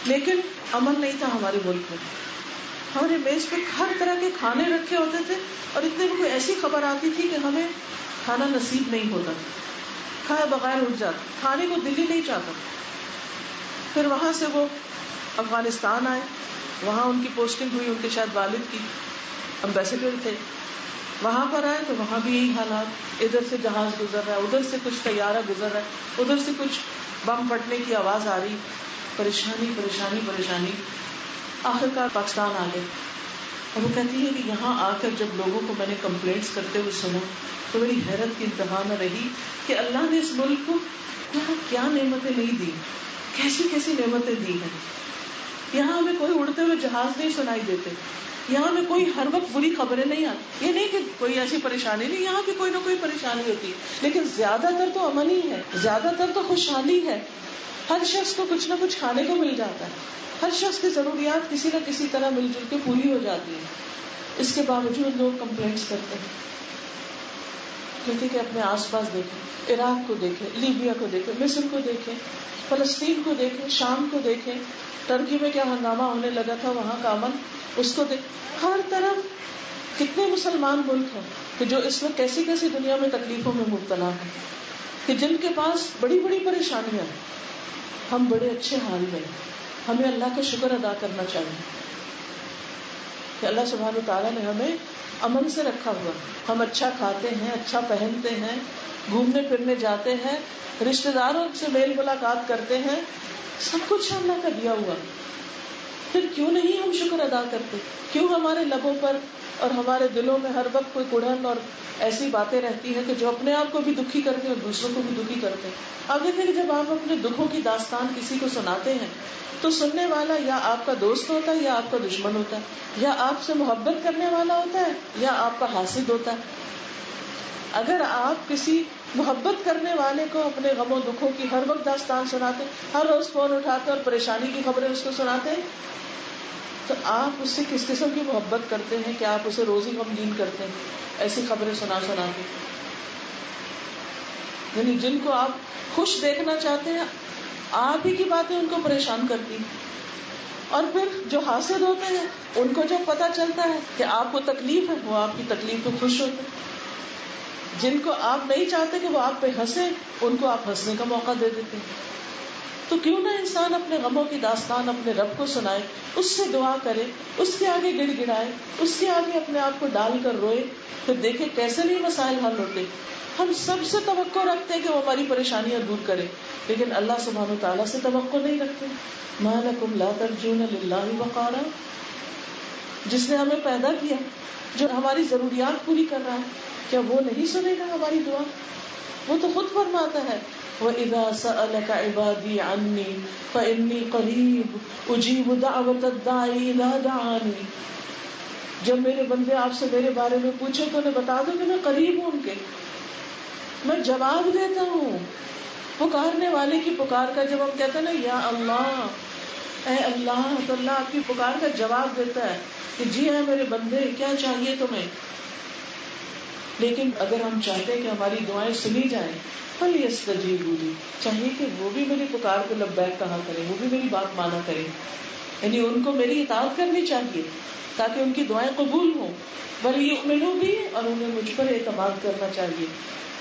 لیکن امن نہیں تھا ہمارے ملک میں۔ ہمارے میز پہ ہر طرح کے کھانے رکھے ہوتے تھے، اور اتنے میں کوئی ایسی خبر آتی تھی کہ ہمیں کھانا نصیب نہیں ہوتا، کھائے بغیر اٹھ جاتا، کھانے کو دل ہی نہیں چاہتا۔ پھر وہاں سے وہ افغانستان آئے، وہاں ان کی پوسٹنگ ہوئی، ان کے شاید والد کی امبیسڈر تھے، وہاں پر آئے تو وہاں بھی یہی حالات، ادھر سے جہاز گزر رہا ہے، ادھر سے کچھ طیارہ گزر رہا ہے، ادھر سے کچھ بم پھٹنے کی آواز آ رہی، پریشانی پریشانی پریشانی۔ آخرکار پاکستان آ گئے، اور وہ کہتی ہے کہ یہاں آ کر جب لوگوں کو میں نے کمپلینٹس کرتے ہوئے سنا تو میری حیرت کی انتہا نہ رہی کہ اللہ نے اس ملک کو یہاں کیا نعمتیں نہیں دی، کیسی کیسی نعمتیں دی ہیں۔ یہاں ہمیں کوئی اڑتے ہوئے جہاز نہیں سنائی دیتے، یہاں ہمیں کوئی ہر وقت بری خبریں نہیں آتی، یہ نہیں کہ کوئی ایسی پریشانی نہیں، یہاں بھی کوئی نہ کوئی پریشانی ہوتی ہے، لیکن زیادہ تر تو امن ہی ہے، زیادہ تر تو خوشحالی ہے۔ ہر شخص کو کچھ نہ کچھ کھانے کو مل جاتا ہے، ہر شخص کی ضروریات کسی نہ کسی طرح مل جل کے پوری ہو جاتی ہے۔ اس کے باوجود لوگ کمپلینٹس کرتے ہیں۔ کہتے کہ اپنے آس پاس دیکھیں، عراق کو دیکھیں، لیبیا کو دیکھیں، مصر کو دیکھیں، فلسطین کو دیکھیں، شام کو دیکھیں، ٹرکی میں کیا ہنگامہ ہونے لگا تھا، وہاں کا امن اس کو دیکھ، ہر طرف کتنے مسلمان ملک ہیں کہ جو اس وقت کیسی کیسی دنیا میں تکلیفوں میں مبتلا ہیں، کہ جن کے پاس بڑی بڑی پریشانیاں ہیں۔ ہم بڑے اچھے حال میں، ہمیں اللہ کا شکر ادا کرنا چاہیے کہ اللہ سبحانہ وتعالیٰ نے ہمیں امن سے رکھا ہوا، ہم اچھا کھاتے ہیں، اچھا پہنتے ہیں، گھومنے پھرنے جاتے ہیں، رشتہ داروں سے میل ملاقات کرتے ہیں، سب کچھ اللہ کا دیا ہوا۔ پھر کیوں نہیں ہم شکر ادا کرتے؟ کیوں ہمارے لبوں پر اور ہمارے دلوں میں ہر وقت کوئی کڑھن اور ایسی باتیں رہتی ہیں کہ جو اپنے آپ کو بھی دکھی کرتے ہیں اور دوسروں کو بھی دکھی کرتے ہیں۔ آپ دیکھیں کہ جب آپ اپنے دکھوں کی داستان کسی کو سناتے ہیں تو سننے والا یا آپ کا دوست ہوتا ہے یا آپ کا دشمن ہوتا ہے، یا آپ سے محبت کرنے والا ہوتا ہے یا آپ کا حاسد ہوتا ہے۔ اگر آپ کسی محبت کرنے والے کو اپنے غم و دکھوں کی ہر وقت داستان سناتے، ہر روز فون اٹھاتے اور پریشانی کی خبریں اس کو سناتے ہیں، تو آپ اس سے کس قسم کی محبت کرتے ہیں کہ آپ اسے روز ہی غمگین کرتے ہیں ایسی خبریں سنا سنا کے؟ یعنی جن کو آپ خوش دیکھنا چاہتے ہیں آپ ہی کی باتیں ان کو پریشان کرتی ہیں، اور پھر جو حاسد ہوتے ہیں ان کو جب پتہ چلتا ہے کہ آپ کو تکلیف ہے وہ آپ کی تکلیف پہ خوش ہوتے ہیں، جن کو آپ نہیں چاہتے کہ وہ آپ پہ ہنسے ان کو آپ ہنسنے کا موقع دے دیتے ہیں۔ تو کیوں نہ انسان اپنے غموں کی داستان اپنے رب کو سنائے، اس سے دعا کرے، اس کے آگے گڑ گڑائے، اس کے آگے اپنے آپ کو ڈال کر روئے، پھر دیکھے کیسے نہیں مسائل حل ہوتے۔ ہم سب سے توقع رکھتے ہیں کہ وہ ہماری پریشانیاں دور کرے، لیکن اللہ سبحانہ وتعالیٰ سے توقع نہیں رکھتے۔ ما لکم لا ترجون للہ وقارا، جس نے ہمیں پیدا کیا، جو ہماری ضروریات پوری کر رہا ہے، کیا وہ نہیں سنے گا ہماری دعا؟ وہ تو خود فرماتا ہے وَإِذَا سَأَلَكَ عِبَادِي عَنِّي فَإِنِّي قَرِيبٌ أُجِيبُ دَعْوَةَ الدَّاعِ إِذَا دَعَانِ۔ جب میرے بندے آپ سے میرے بارے میں پوچھے تو انہیں بتا دو کہ میں قریب ہوں، ان کے میں جواب دیتا ہوں۔ پکارنے والے کی پکار کا جب ہم کہتے ہیں نا یا اللہ، اے اللہ، تو اللہ آپ کی پکار کا جواب دیتا ہے کہ جی ہے میرے بندے، کیا چاہیے تمہیں. لیکن اگر ہم چاہتے ہیں کہ ہماری دعائیں سنی جائیں، فَلْيَسْتَجِيبُوا لِي، چاہیے کہ وہ بھی میری پکار کو لبیک کہا کریں، وہ بھی میری بات مانا کریں. یعنی ان کو میری اطاعت کرنی چاہیے تاکہ ان کی دعائیں قبول ہوں. وَلْيُؤْمِنُوا بِي، اور انہیں مجھ پر اعتماد کرنا چاہیے.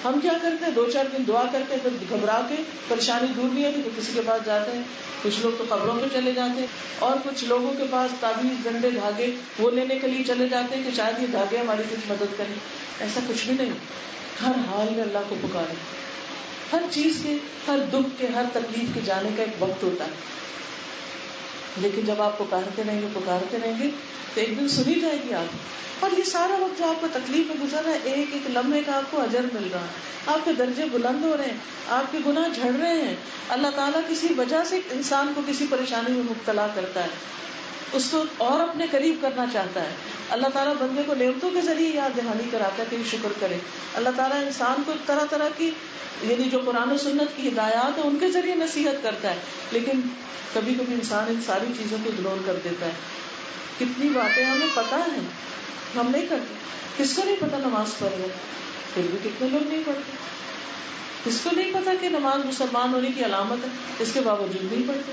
ہم کیا کرتے ہیں، 2-4 دن دعا کرتے ہیں، پھر گھبرا کے پریشانی دور نہیں ہوتی تو کسی کے پاس جاتے ہیں. کچھ لوگ تو قبروں پہ چلے جاتے ہیں، اور کچھ لوگوں کے پاس تعویذ، ڈنڈے، دھاگے وہ لینے کے لیے چلے جاتے ہیں کہ شاید یہ دھاگے ہماری کچھ مدد کریں. ایسا کچھ بھی نہیں. ہر حال میں اللہ کو پکارے. ہر چیز کے، ہر دکھ کے، ہر تکلیف کے جانے کا ایک وقت ہوتا ہے. لیکن جب آپ پکارتے رہیں گے تو ایک دن سنی جائے گی آپ. اور یہ سارا وقت جو آپ کو تکلیف میں گزر رہا ہے، ایک ایک لمحے کا آپ کو اجر مل رہا ہے، آپ کے درجے بلند ہو رہے ہیں، آپ کے گناہ جھڑ رہے ہیں. اللہ تعالیٰ کسی وجہ سے انسان کو کسی پریشانی میں مبتلا کرتا ہے، اس کو اور اپنے قریب کرنا چاہتا ہے. اللہ تعالیٰ بندے کو نعمتوں کے ذریعے یاد دہانی کراتا ہے کہ یہ شکر کرے. اللہ تعالیٰ انسان کو طرح طرح کی، یعنی جو قرآن و سنت کی ہدایات ہیں ان کے ذریعے نصیحت کرتا ہے. لیکن کبھی کبھی انسان ان ساری چیزوں کو اگنور کر دیتا ہے. کتنی باتیں ہمیں پتہ ہیں، ہم نہیں کرتے. کس کو نہیں پتا نماز پڑھ رہے، پھر بھی کتنے لوگ نہیں پڑھتے. کس کو نہیں پتا کہ نماز مسلمان ہونے کی علامت ہے، اس کے باوجود نہیں پڑھتے.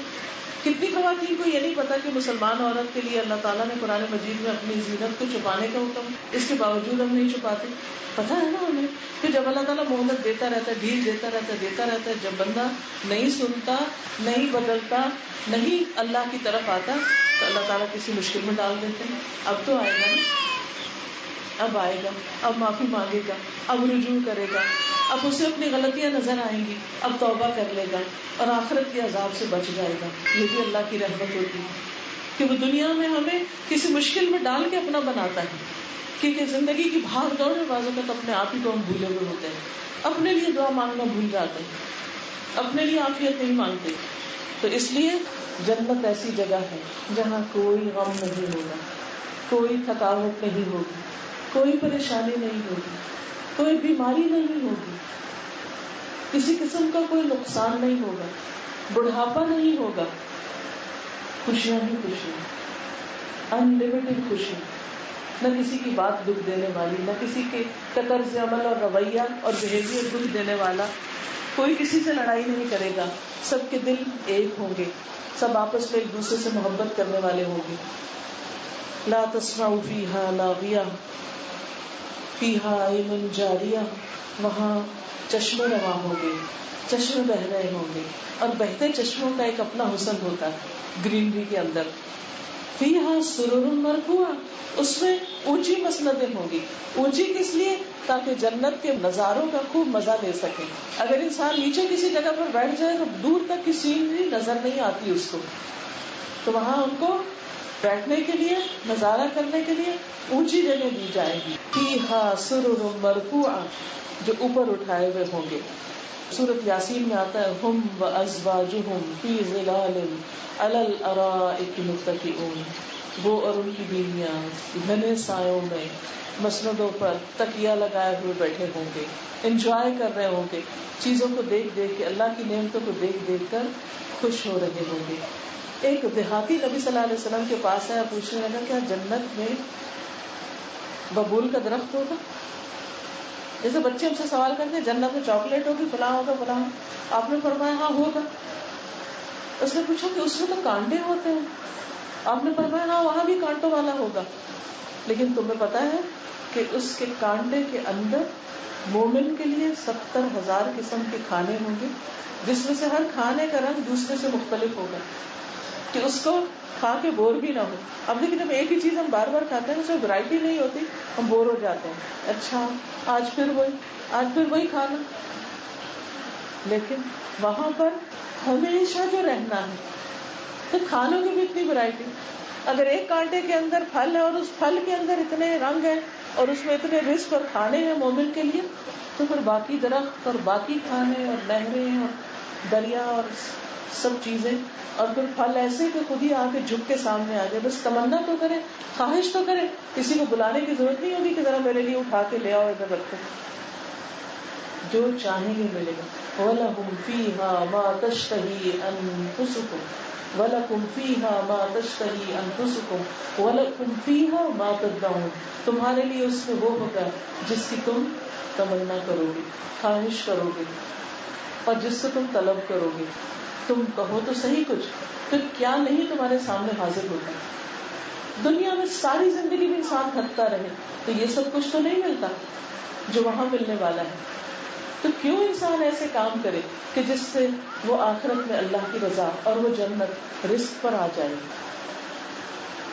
کتنی خواتین کو یہ نہیں پتا کہ مسلمان عورت کے لیے اللہ تعالیٰ نے قرآن مجید میں اپنی زینت کو چھپانے کا حکم، اس کے باوجود ہم نہیں چھپاتے. پتا ہے نا ہمیں. پھر جب اللہ تعالیٰ مہلت دیتا رہتا ہے، ڈھیل دیتا رہتا ہے، جب بندہ نہیں سنتا، نہیں بدلتا، نہیں اللہ کی طرف آتا تو اللہ تعالیٰ کسی مشکل میں ڈال دیتے ہیں. اب تو آئے گا نا، اب آئے گا، اب معافی مانگے گا، اب رجوع کرے گا، اب اسے اپنی غلطیاں نظر آئیں گی، اب توبہ کر لے گا اور آخرت کے عذاب سے بچ جائے گا. یہ بھی اللہ کی رحمت ہوتی ہے کہ وہ دنیا میں ہمیں کسی مشکل میں ڈال کے اپنا بناتا ہے. کیونکہ زندگی کی بھاگ دوڑ میں بعض اوقات اپنے آپ ہی کو ہم بھولے ہوئے ہوتے ہیں، اپنے لیے دعا مانگنا بھول جاتے ہیں، اپنے لیے عافیت نہیں مانگتے. تو اس لیے جنت ایسی جگہ ہے جہاں کوئی غم نہیں ہوگا، کوئی تھکاوٹ نہیں ہوگی، کوئی پریشانی نہیں ہوگی، کوئی بیماری نہیں ہوگی، کسی قسم کا کوئی نقصان نہیں ہوگا، بڑھاپا نہیں ہوگا. خوشیاں ہی خوشیاں، انلمیٹڈ خوشی. نہ کسی کی بات دکھ دینے والی، نہ کسی کے طرز عمل اور رویہ اور بہیویئر دکھ دینے والا. کوئی کسی سے لڑائی نہیں کرے گا، سب کے دل ایک ہوں گے، سب آپس میں ایک دوسرے سے محبت کرنے والے ہوں گے. لا تسمع فیہا لاغیہ فیہا عین جاریہ، وہاں چشمے رواں ہوں گے، چشمے بہ رہے ہوں گے. اور بہتے چشموں کا ایک اپنا حسن ہوتا ہے گرینری کے اندر. فیہا سرر مرفوعہ، اس میں اونچی مسندیں ہوں گی. اونچی کس لیے؟ تاکہ جنت کے نظاروں کا خوب مزہ لے سکے. اگر انسان نیچے کسی جگہ پر بیٹھ جائے تو دور تک کی سینری نظر نہیں آتی اس کو، تو وہاں ان کو بیٹھنے کے لیے، نظارہ کرنے کے لیے اونچی جگہ دی جائے گی. فیہا سرر مرفوعہ، جو اوپر اٹھائے ہوئے ہوں گے. سورۃ یاسین میں آتا ہے ہم وازواجہم فی ظلال علی الارائک متکئون، وہ اور ان کی بیویاں گھنے سایوں میں مسندوں پر تکیہ لگائے ہوئے بیٹھے ہوں گے، انجوائے کر رہے ہوں گے، چیزوں کو دیکھ دیکھ کے، اللہ کی نعمتوں کو دیکھ دیکھ کر خوش ہو رہے ہوں گے. ایک دیہاتی نبی صلی اللہ علیہ وسلم کے پاس آیا، پوچھنے لگا کیا جنت میں ببول کا درخت ہوگا؟ جیسے بچے ہم سے سوال کرتے ہیں جنت میں چاکلیٹ ہوگی، فلاں ہوگا فلاں. آپ نے فرمایا ہاں ہوگا. اس نے پوچھا کہ اس میں تو کانٹے ہوتے ہیں. آپ نے فرمایا ہاں وہاں بھی کانٹوں والا ہوگا، لیکن تمہیں پتا ہے کہ اس کے کانٹے کے اندر مومن کے لیے 70,000 قسم کے کھانے ہوں گے، جس میں سے ہر کھانے کا رنگ دوسرے سے مختلف ہوگا کہ اس کو کھا کے بور بھی نہ ہو. اب لیکن جب ایک ہی چیز ہم بار بار کھاتے ہیں اس میں ورائٹی نہیں ہوتی، ہم بور ہو جاتے ہیں. اچھا آج پھر وہی کھانا. لیکن وہاں پر ہمیشہ جو رہنا ہے تو کھانوں کی بھی اتنی ورائٹی. اگر ایک کانٹے کے اندر پھل ہے اور اس پھل کے اندر اتنے رنگ ہیں اور اس میں اتنے رزق اور کھانے ہیں مومن کے لیے، تو پھر باقی درخت اور باقی کھانے اور نہریں اور دریا اور سب چیزیں اور پھر پھل ایسے کہ خود ہی آ کے جھک کے سامنے آ جائے. بس تمنا تو کرے، خواہش تو کرے، کسی کو بلانے کی ضرورت نہیں ہوگی کہ ذرا میرے لیے اٹھا کے لے آؤ ادھر رکھو. جو چاہیں گے ملے گا. وَلَهُمْ فِيهَا مَا تَشْتَهِي أَنفُسُهُمْ، وَلَكُمْ فِيهَا مَا تَشْتَهِي أَنفُسُكُمْ وَلَكُمْ فِيهَا مَا تَدَّعُونَ. تمہارے لیے اس میں وہ ہوگا جس کی تم تمنا کرو گے، خواہش کرو گے، اور جس سے تم طلب کرو گے. تم کہو تو صحیح کچھ، پھر کیا نہیں تمہارے سامنے حاضر ہوتا. دنیا میں ساری زندگی میں انسان تھکتا رہے تو یہ سب کچھ تو نہیں ملتا جو وہاں ملنے والا ہے. تو کیوں انسان ایسے کام کرے کہ جس سے وہ آخرت میں اللہ کی رضا اور وہ جنت رزق پر آ جائے،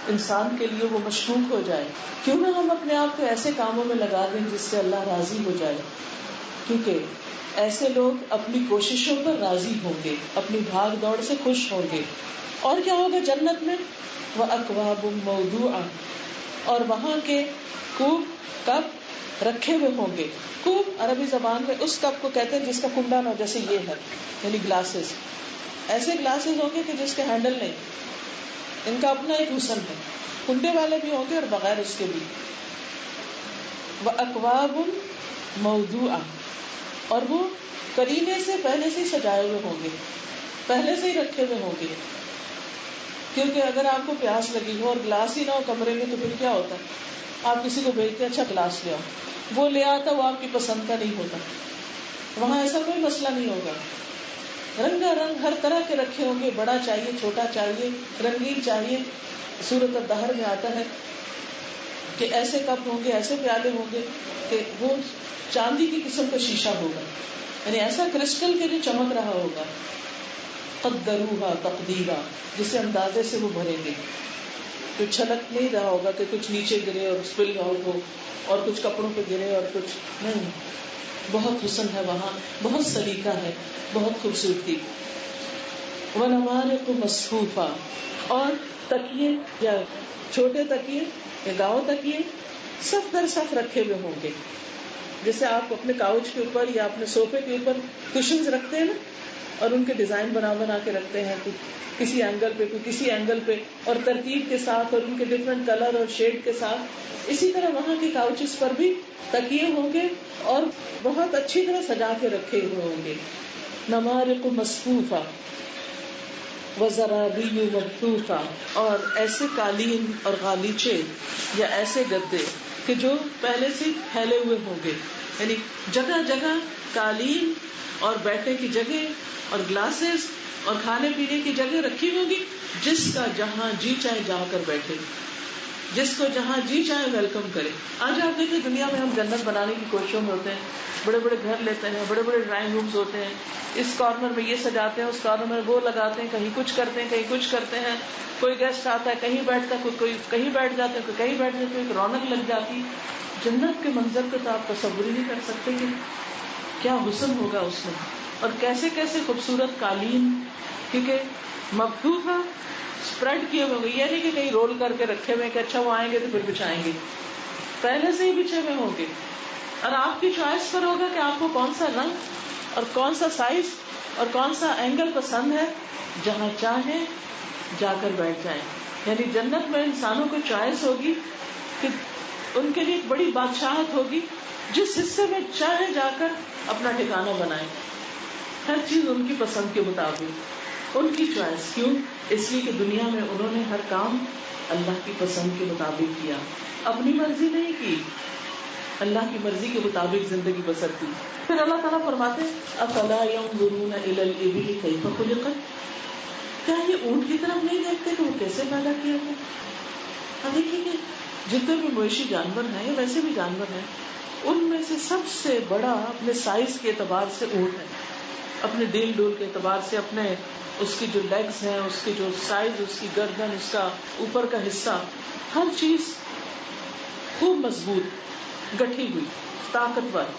انسان کے لیے وہ مشروط ہو جائے. کیوں نہ ہم اپنے آپ کو ایسے کاموں میں لگا دیں جس سے اللہ راضی ہو جائے، کیونکہ ایسے لوگ اپنی کوششوں پر راضی ہوں گے، اپنی بھاگ دوڑ سے خوش ہوں گے. اور کیا ہوگا جنت میں؟ وَأَكْوَابٌ مَوْضُوعَةٌ، اور وہاں کے کوب کپ رکھے ہوئے ہوں گے. کوب عربی زبان میں اس کپ کو کہتے ہیں جس کا کنڈا نہ ہو، جیسے یہ ہے یعنی گلاسز. ایسے گلاسز ہوں گے کہ جس کے ہینڈل نہیں، ان کا اپنا ایک حسن ہے. کنڈے والے بھی ہوں گے اور بغیر اس کے بھی. وَأَكْوَابٌ مَوْضُوعَةٌ، اور وہ کرینے سے پہلے سے سجائے ہوئے ہوں گے، پہلے سے ہی رکھے ہوئے ہوں گے. کیونکہ اگر آپ کو پیاس لگی ہو اور گلاس ہی نہ ہو کمرے میں تو پھر کیا ہوتا ہے؟ آپ کسی کو بھیجتے اچھا گلاس لے آؤ، وہ لے آتا وہ آپ کی پسند کا نہیں ہوتا. وہاں ایسا کوئی مسئلہ نہیں ہوگا. رنگا رنگ ہر طرح کے رکھے ہوں گے، بڑا چاہیے، چھوٹا چاہیے، رنگین چاہیے. سورۃ الدہر میں آتا ہے کہ ایسے کپ ہوں گے، ایسے پیالے ہوں گے کہ وہ چاندی کی قسم کا شیشہ ہوگا، یعنی ایسا کرسٹل کے جو چمک رہا ہوگا. قدروہا تقدیرا، جسے اندازے سے وہ بھریں گے. تو چھلک نہیں رہا ہوگا کہ کچھ نیچے گرے اور اسپل آؤٹ ہو اور کچھ کپڑوں پہ گرے اور کچھ نہیں. بہت حسن ہے وہاں، بہت سلیقہ ہے، بہت خوبصورتی. وَنَمَارِقُ مَصْفُوفَةٌ، اور تکیے یا چھوٹے تکیے یا گاؤں تکیے صف در صف رکھے ہوئے ہوں گے. جیسے آپ اپنے کاؤچ کے اوپر یا اپنے صوفے کے اوپر کشنز رکھتے ہیں نا، اور ان کے ڈیزائن بنا بنا کے رکھتے ہیں، کسی اینگل پہ کوئی کسی اینگل پہ، اور ترتیب کے ساتھ اور ان کے ڈفرینٹ کلر اور شیڈ کے ساتھ. اسی طرح وہاں کے کاؤچز پر بھی تکیے ہوں گے اور بہت اچھی طرح سجا کے رکھے ہوئے ہوں گے. نمارق مصفوفہ وزرابی مبثوثہ، اور ایسے قالین اور غالیچے یا ایسے گدے کہ جو پہلے سے پھیلے ہوئے ہوں گے، یعنی جگہ جگہ قالین اور بیٹھنے کی جگہ اور گلاسز اور کھانے پینے کی جگہ رکھی ہوگی. جس کا جہاں جی چاہے جا کر بیٹھے، جس کو جہاں جی چاہے ویلکم کرے. آج آپ دیکھیں دنیا میں ہم جنت بنانے کی کوششوں میں ہوتے ہیں، بڑے بڑے گھر لیتے ہیں، بڑے بڑے ڈرائنگ رومز ہوتے ہیں، اس کارنر میں یہ سجاتے ہیں، اس کارنر میں وہ لگاتے ہیں، کہیں کچھ کرتے ہیں، کہیں کچھ کرتے ہیں. کوئی گیسٹ آتا ہے کہیں بیٹھتا ہے، کوئی کہیں بیٹھ جاتا ہے، کوئی کہیں بیٹھ جاتا ہے، ایک رونق لگ جاتی. جنت کے منظر کو تو آپ تصور ہی نہیں کر سکتے کہ کیا حسن ہوگا اس میں، اور کیسے کیسے خوبصورت قالین. کیونکہ مبثوث اسپریڈ کیے ہوئے، یہ نہیں کہ کہیں رول کر کے رکھے ہوئے کہ اچھا وہ آئیں گے تو پھر بچھائیں گے، پہلے سے ہی بچھے ہوئے ہوں گے. اور آپ کی چوائس پر ہوگا کہ آپ کو کون سا رنگ اور کون سا سائز اور کون سا اینگل پسند ہے. جہاں چاہیں جا کر بیٹھ جائیں. یعنی جنت میں انسانوں کو چوائس ہوگی کہ ان کے لیے ایک بڑی بادشاہت ہوگی، جس حصے میں چاہے جا کر اپنا ٹھکانہ بنائیں. ہر چیز ان کی پسند کے مطابق، ان کی چوائس. کیوں؟ اس لیے کہ دنیا میں انہوں نے ہر کام اللہ کی پسند کے مطابق کیا، اپنی مرضی نہیں کی، اللہ کی مرضی کے مطابق زندگی بسر کی. پھر اللہ تعالیٰ فرماتے ہیں افلا ينظرون الى الابل كيف خلقت، کیا یہ اونٹ کی طرف نہیں دیکھتے کہ وہ کیسے پیدا کیا گیا. اب دیکھیے کہ جتنے بھی مویشی جانور ہیں یا ویسے بھی جانور ہیں، ان میں سے سب سے بڑا اپنے سائز کے اعتبار سے اونٹ ہے، اپنے ڈیل ڈول کے اعتبار سے، اپنے اس کی جو لیگز ہیں، اس کی جو سائز، اس کی گردن، اس کا اوپر کا حصہ، ہر چیز خوب مضبوط، گٹھی ہوئی، طاقتور.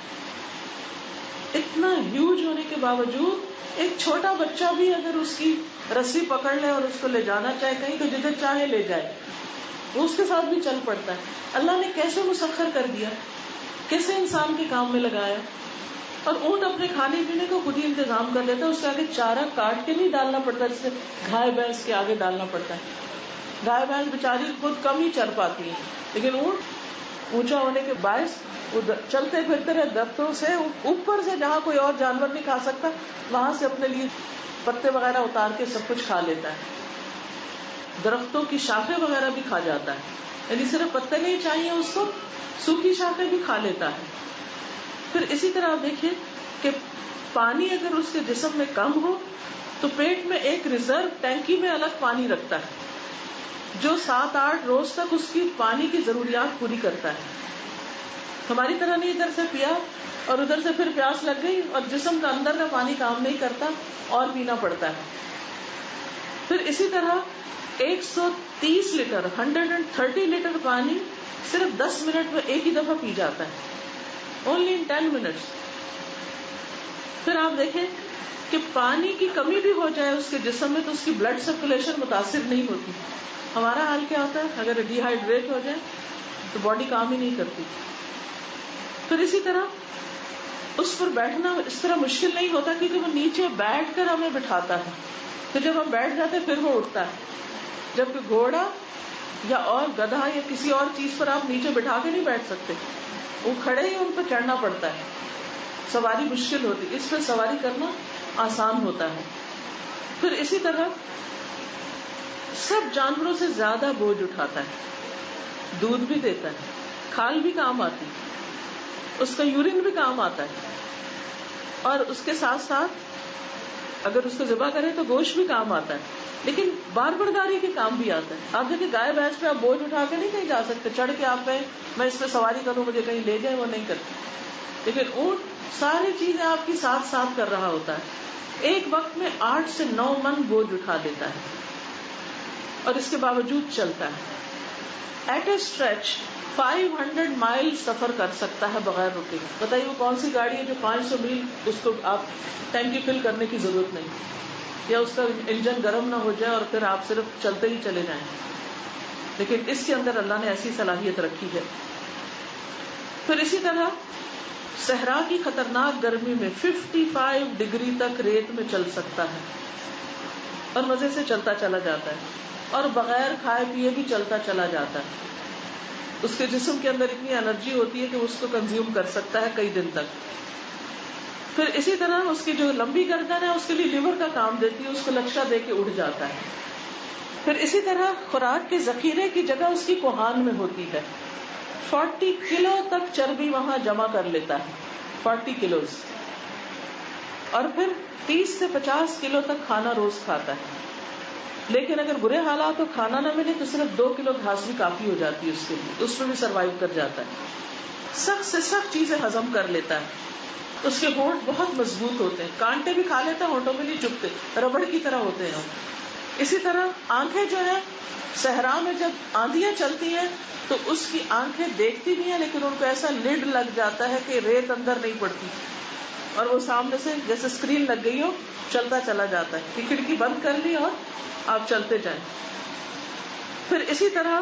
اتنا ہیوج ہونے کے باوجود ایک چھوٹا بچہ بھی اگر اس کی رسی پکڑ لے اور اس کو لے جانا چاہے کہیں تو جدھر چاہے لے جائے، وہ اس کے ساتھ بھی چل پڑتا ہے. اللہ نے کیسے مسخر کر دیا، کیسے انسان کے کام میں لگایا. اور اونٹ اپنے کھانے پینے کو خود ہی انتظام کر لیتا ہے، اس کے آگے چارہ کاٹ کے نہیں ڈالنا پڑتا جیسے گائے بھینس کے آگے ڈالنا پڑتا ہے. گائے بھینس بیچاری خود کم ہی چر پاتی ہے، لیکن اونٹ اونچا ہونے کے باعث وہ چلتے پھرتے رہے، درختوں سے اوپر سے جہاں کوئی اور جانور نہیں کھا سکتا وہاں سے اپنے لیے پتے وغیرہ اتار کے سب کچھ کھا لیتا ہے. درختوں کی شاخیں وغیرہ بھی کھا جاتا ہے، یعنی صرف پتے نہیں چاہیے اس کو، سوکھی شاخیں بھی کھا لیتا ہے. پھر اسی طرح آپ دیکھیں کہ پانی اگر اس کے جسم میں کم ہو تو پیٹ میں ایک ریزرو ٹینکی میں الگ پانی رکھتا ہے جو 7-8 روز تک اس کی پانی کی ضروریات پوری کرتا ہے. ہماری طرح نہیں ادھر سے پیا اور ادھر سے پھر پیاس لگ گئی اور جسم کا اندر کا پانی کام نہیں کرتا اور پینا پڑتا ہے. پھر اسی طرح 130 لیٹر 130 لیٹر پانی صرف 10 منٹ میں ایک ہی دفعہ پی جاتا ہے، only in 10 minutes. پھر آپ دیکھیں کہ پانی کی کمی بھی ہو جائے اس کے جسم میں تو اس کی بلڈ سرکولیشن متاثر نہیں ہوتی. ہمارا حال کیا ہوتا ہے، اگر ڈی ہائیڈریٹ ہو جائے تو باڈی کام ہی نہیں کرتی. پھر اسی طرح اس پر بیٹھنا اس طرح مشکل نہیں ہوتا کیونکہ وہ نیچے بیٹھ کر ہمیں بٹھاتا ہے، تو جب ہم بیٹھ جاتے پھر وہ اٹھتا ہے. جبکہ گھوڑا یا اور گدھا یا کسی اور چیز پر آپ نیچے بٹھا کے نہیں بیٹھ سکتے، وہ کھڑے ہی ان پہ چڑھنا پڑتا ہے، سواری مشکل ہوتی. اس پہ سواری کرنا آسان ہوتا ہے. پھر اسی طرح سب جانوروں سے زیادہ بوجھ اٹھاتا ہے، دودھ بھی دیتا ہے، کھال بھی کام آتی، اس کا یورین بھی کام آتا ہے، اور اس کے ساتھ ساتھ اگر اس کو ذبح کرے تو گوشت بھی کام آتا ہے، لیکن بار برداری کے کام بھی آتا ہے. آپ دیکھیں گائے بھینس پہ آپ بوجھ اٹھا کے نہیں کہیں جا سکتے، چڑھ کے آپ کہیں میں اس پہ سواری کروں مجھے کہیں لے جائیں، وہ نہیں کرتے. لیکن اونٹ ساری چیزیں آپ کی ساتھ ساتھ کر رہا ہوتا ہے، ایک وقت میں 8 سے 9 من بوجھ اٹھا دیتا ہے اور اس کے باوجود چلتا ہے. ایٹ اے اسٹریچ 500 مائل سفر کر سکتا ہے بغیر رکے. بتائیے وہ کون سی گاڑی ہے جو 500 میل اس کو آپ ٹینکی فل کرنے کی ضرورت نہیں، یا اس کا انجن گرم نہ ہو جائے اور پھر آپ صرف چلتے ہی چلے جائیں. لیکن اس کے اندر اللہ نے ایسی صلاحیت رکھی ہے. پھر اسی طرح صحرا کی خطرناک گرمی میں 55 ڈگری تک ریت میں چل سکتا ہے اور مزے سے چلتا چلا جاتا ہے اور بغیر کھائے پیے بھی چلتا چلا جاتا ہے. اس کے جسم کے اندر اتنی انرجی ہوتی ہے کہ اس کو کنزیوم کر سکتا ہے کئی دن تک. پھر اسی طرح اس کی جو لمبی گردن ہے اس کے لیے لیور کا کام دیتی ہے، اس کو لکشا دے کے اڑ جاتا ہے. پھر اسی طرح خوراک کے ذخیرے کی جگہ اس کی کوہان میں ہوتی ہے. 40 کلو تک چربی وہاں جمع کر لیتا ہے، 40 کلوز. اور پھر 30 سے 50 کلو تک کھانا روز کھاتا ہے. لیکن اگر برے حالات ہو کھانا نہ ملے تو صرف 2 کلو گھاس بھی کافی ہو جاتی ہے اس کے لیے، اس میں بھی سروائیو کر جاتا ہے. سخت سے سخت چیزیں ہضم کر لیتا ہے. اس کے ہونٹ بہت مضبوط ہوتے ہیں، کانٹے بھی کھا لیتا ہے، ہونٹوں میں نہیں چبھتے، ربڑ کی طرح ہوتے ہیں. اسی طرح آنکھیں جو ہے صحرا میں جب آندیاں چلتی ہیں تو اس کی آنکھیں دیکھتی بھی ہیں لیکن ان کو ایسا لڈ لگ جاتا ہے کہ ریت اندر نہیں پڑتی اور وہ سامنے سے جیسے اسکرین لگ گئی ہو چلتا چلا جاتا ہے کہ کھڑکی بند کر لی اور آپ چلتے جائیں. پھر اسی طرح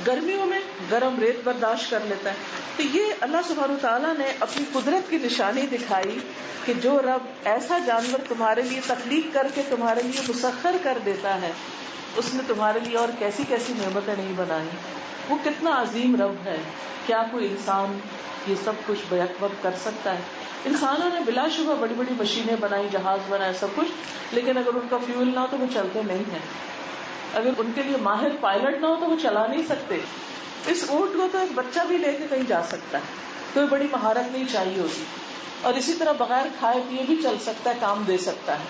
گرمیوں میں گرم ریت برداشت کر لیتا ہے. تو یہ اللہ سبحانہ تعالیٰ نے اپنی قدرت کی نشانی دکھائی کہ جو رب ایسا جانور تمہارے لیے تخلیق کر کے تمہارے لیے مسخر کر دیتا ہے اس نے تمہارے لیے اور کیسی کیسی نعمتیں نہیں بنائی. وہ کتنا عظیم رب ہے. کیا کوئی انسان یہ سب کچھ بیک وقت کر سکتا ہے؟ انسانوں نے بلا شبہ بڑی بڑی مشینیں بنائی، جہاز بنائے، سب کچھ، لیکن اگر ان کا فیول نہ ہو تو وہ چلتے نہیں ہیں. اگر ان کے لیے ماہر پائلٹ نہ ہو تو وہ چلا نہیں سکتے. اس اونٹ کو تو ایک بچہ بھی لے کے کہیں جا سکتا ہے، کوئی بڑی مہارت نہیں چاہیے ہوتی، اور اسی طرح بغیر کھائے پیے بھی چل سکتا ہے، کام دے سکتا ہے.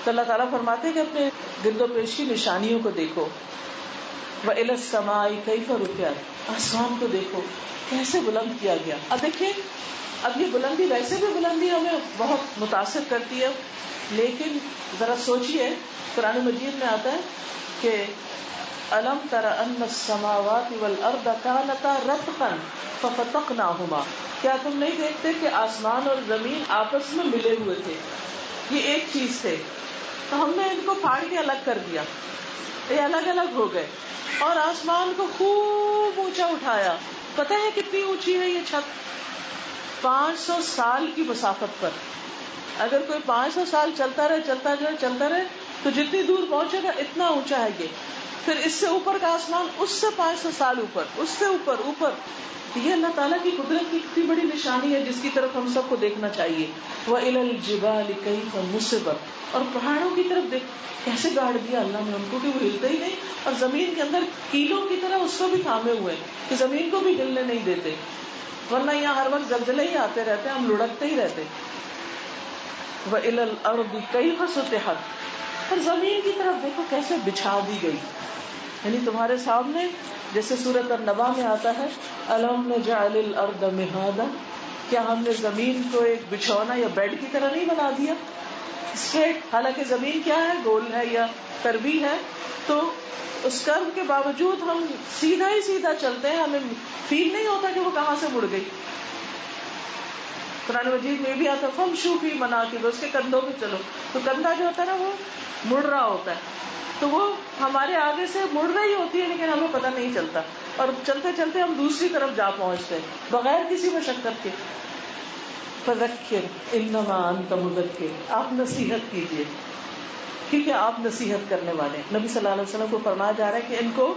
تو اللہ تعالیٰ فرماتے ہیں کہ اپنے گرد و پیش کی نشانیوں کو دیکھو. وَإِلَى السَّمَاءِ كَيْفَ رُفِعَتْ، آسمان کو دیکھو کیسے بلند کیا گیا. اب دیکھیں، اب یہ بلندی ویسے بھی بلندی ہمیں بہت متاثر کرتی ہے، لیکن ذرا سوچئے قرآن مجید میں آتا ہے کہ أَلَمْ تَرَ أَنَّ السَّمَاوَاتِ وَالْأَرْضَ كَانَتَا رَتْقًا فَفَتَقْنَاهُمَا، کیا تم نہیں دیکھتے کہ آسمان اور زمین آپس میں ملے ہوئے تھے، یہ ایک چیز تھے، تو ہم نے ان کو پھاڑ کے الگ کر دیا، یہ الگ الگ ہو گئے، اور آسمان کو خوب اونچا اٹھایا. پتہ ہے کتنی اونچی ہے یہ چھت؟ 500 سال کی مسافت پر. اگر کوئی 500 سال چلتا رہے تو جتنی دور پہنچے گا اتنا اونچا ہے یہ. پھر اس سے اوپر کا آسمان، اس سے 500 سال اوپر، اس سے اوپر اوپر. یہ اللہ تعالیٰ کی قدرت کی کتنی بڑی نشانی ہے جس کی طرف ہم سب کو دیکھنا چاہیے. وَإِلَى الْجِبَالِ كَيْفَ نُصِبَتْ، اور پہاڑوں کی طرف دیکھ کیسے گاڑ دیا اللہ نے ان کو کہ وہ ہلتے ہی نہیں، اور زمین کے اندر کیلوں کی طرح اس کو بھی تھامے ہوئے کہ زمین کو بھی ہلنے نہیں دیتے، ورنہ یہاں ہر وقت زلزلے ہی آتے رہتے ہیں، ہم لڑکتے ہی رہتے. وَإِلَى الْأَرْضِ كَيْفَ سُطِحَتْ، اور زمین کی طرف دیکھو کیسے بچھا دی گئی، یعنی تمہارے سامنے جیسے سورۃ النبا میں آتا ہے أَلَمْ نَجْعَلِ الْأَرْضَ مِهَادًا، کیا ہم نے زمین کو ایک بچھونا یا بیڈ کی طرح نہیں بنا دیا اسٹریٹ، حالانکہ زمین کیا ہے، گول ہے یا کروی ہے، تو اس کرو کے باوجود ہم سیدھا ہی سیدھا چلتے ہیں، ہمیں فیل نہیں ہوتا کہ وہ کہاں سے مڑ گئی. قرآن مجید میں بھی آتا فَامْشُوا فِي مَنَاكِبِهَا، اس کے کندھوں پہ چلو، تو کندھا جو ہوتا ہے نا وہ مڑ رہا ہوتا ہے، تو وہ ہمارے آگے سے مڑ رہی ہوتی ہے لیکن ہمیں پتہ نہیں چلتا، اور چلتے چلتے ہم دوسری طرف جا پہنچتے ہیں بغیر کسی مشقت کے. فَذَكِّرْ إِنَّمَا أَنْتَ مُذَكِّرٌ، آپ نصیحت کیجیے کیونکہ آپ نصیحت کرنے والے ہیں. نبی صلی اللہ علیہ وسلم کو فرمایا جا رہا ہے کہ ان کو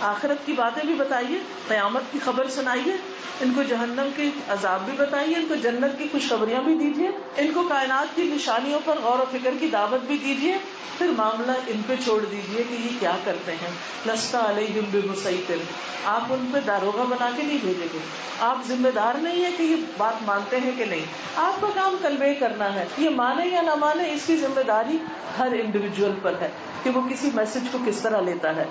آخرت کی باتیں بھی بتائیے، قیامت کی خبر سنائیے، ان کو جہنم کے عذاب بھی بتائیے، ان کو جنت کی خوشخبریاں بھی دیجیے، ان کو کائنات کی نشانیوں پر غور و فکر کی دعوت بھی دیجیے، پھر معاملہ ان پہ چھوڑ دیجیے کہ یہ کیا کرتے ہیں. لست علیہم بمسیطر، آپ ان پہ داروغہ بنا کے نہیں بھیجیں گے، آپ ذمہ دار نہیں ہے کہ یہ بات مانتے ہیں کہ نہیں، آپ کا کام کنوے کرنا ہے. یہ مانے یا نہ مانے اس کی ذمہ داری ہر انڈیویجول پر ہے کہ وہ کسی میسج کو کس طرح لیتا ہے،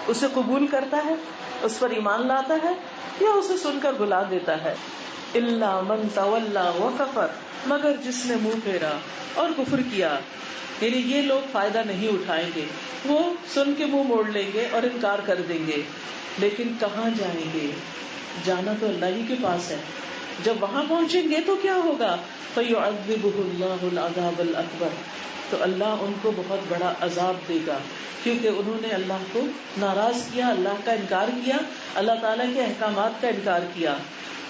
اسے قبول کرتا ہے، اس پر ایمان لاتا ہے، یا اسے سن کر بھلا دیتا ہے. الا من تولی وکفر، مگر جس نے منہ پھیرا اور کفر کیا، یعنی یہ لوگ فائدہ نہیں اٹھائیں گے، وہ سن کے منہ موڑ لیں گے اور انکار کر دیں گے، لیکن کہاں جائیں گے، جانا تو اللہ ہی کے پاس ہے. جب وہاں پہنچیں گے تو کیا ہوگا، فَيُعَذِّبُهُ اللَّهُ الْعَذَابَ الْأَكْبَرَ، تو اللہ ان کو بہت بڑا عذاب دے گا کیونکہ انہوں نے اللہ کو ناراض کیا، اللہ کا انکار کیا، اللہ تعالیٰ کے احکامات کا انکار کیا.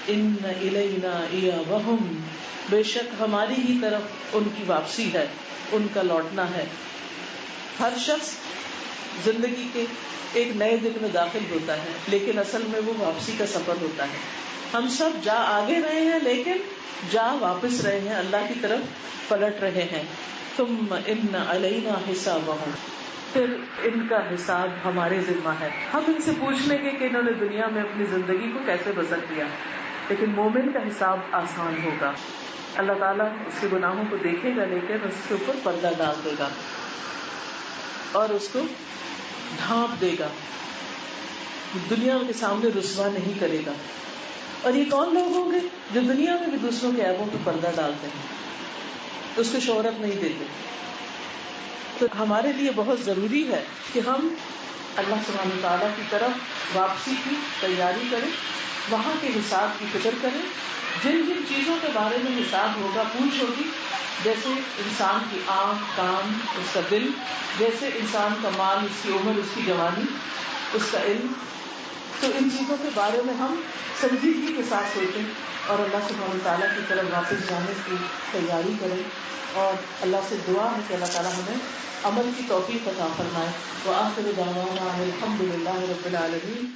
اِنَّ إِلَيْنَا إِيَابَهُمْ، بے شک ہماری ہی طرف ان کی واپسی ہے، ان کا لوٹنا ہے. ہر شخص زندگی کے ایک نئے دن میں داخل ہوتا ہے لیکن اصل میں وہ واپسی کا سفر ہوتا ہے. ہم سب جا آگے رہے ہیں لیکن جا واپس رہے ہیں، اللہ کی طرف پلٹ رہے ہیں. ثم ان علینا حسابہم، پھر ان کا حساب ہمارے ذمہ ہے. ہم ان سے پوچھ لیں گے کہ انہوں نے دنیا میں اپنی زندگی کو کیسے بسر کیا، لیکن مومن کا حساب آسان ہوگا. اللہ تعالیٰ اس کے گناہوں کو دیکھے گا لیکن اس کے اوپر پردہ ڈال دے گا اور اس کو ڈھانپ دے گا، دنیا کے سامنے رسوا نہیں کرے گا. اور یہ کون لوگ ہوں گے جو دنیا میں بھی دوسروں کے عیبوں پہ پردہ ڈالتے ہیں، اس کو شہرت نہیں دیتے. تو ہمارے لیے بہت ضروری ہے کہ ہم اللہ سبحانہ وتعالیٰ کی طرف واپسی کی تیاری کریں، وہاں کے حساب کی فکر کریں. جن جن چیزوں کے بارے میں حساب ہوگا، پوچھ ہوگی، جیسے انسان کی آنکھ، کان، اس کا دل، جیسے انسان کا مال، اس کی عمر، اس کی جوانی، اس کا علم، تو ان چیزوں کے بارے میں ہم سنجیدگی کے ساتھ سوچیں اور اللہ سبحانہ وتعالیٰ کی طرف واپس جانے کی تیاری کریں. اور اللہ سے دعا ہے کہ اللہ تعالیٰ ہمیں عمل کی توفیق عطا فرمائے. وآخر دعوانا الحمد للہ رب العالمین.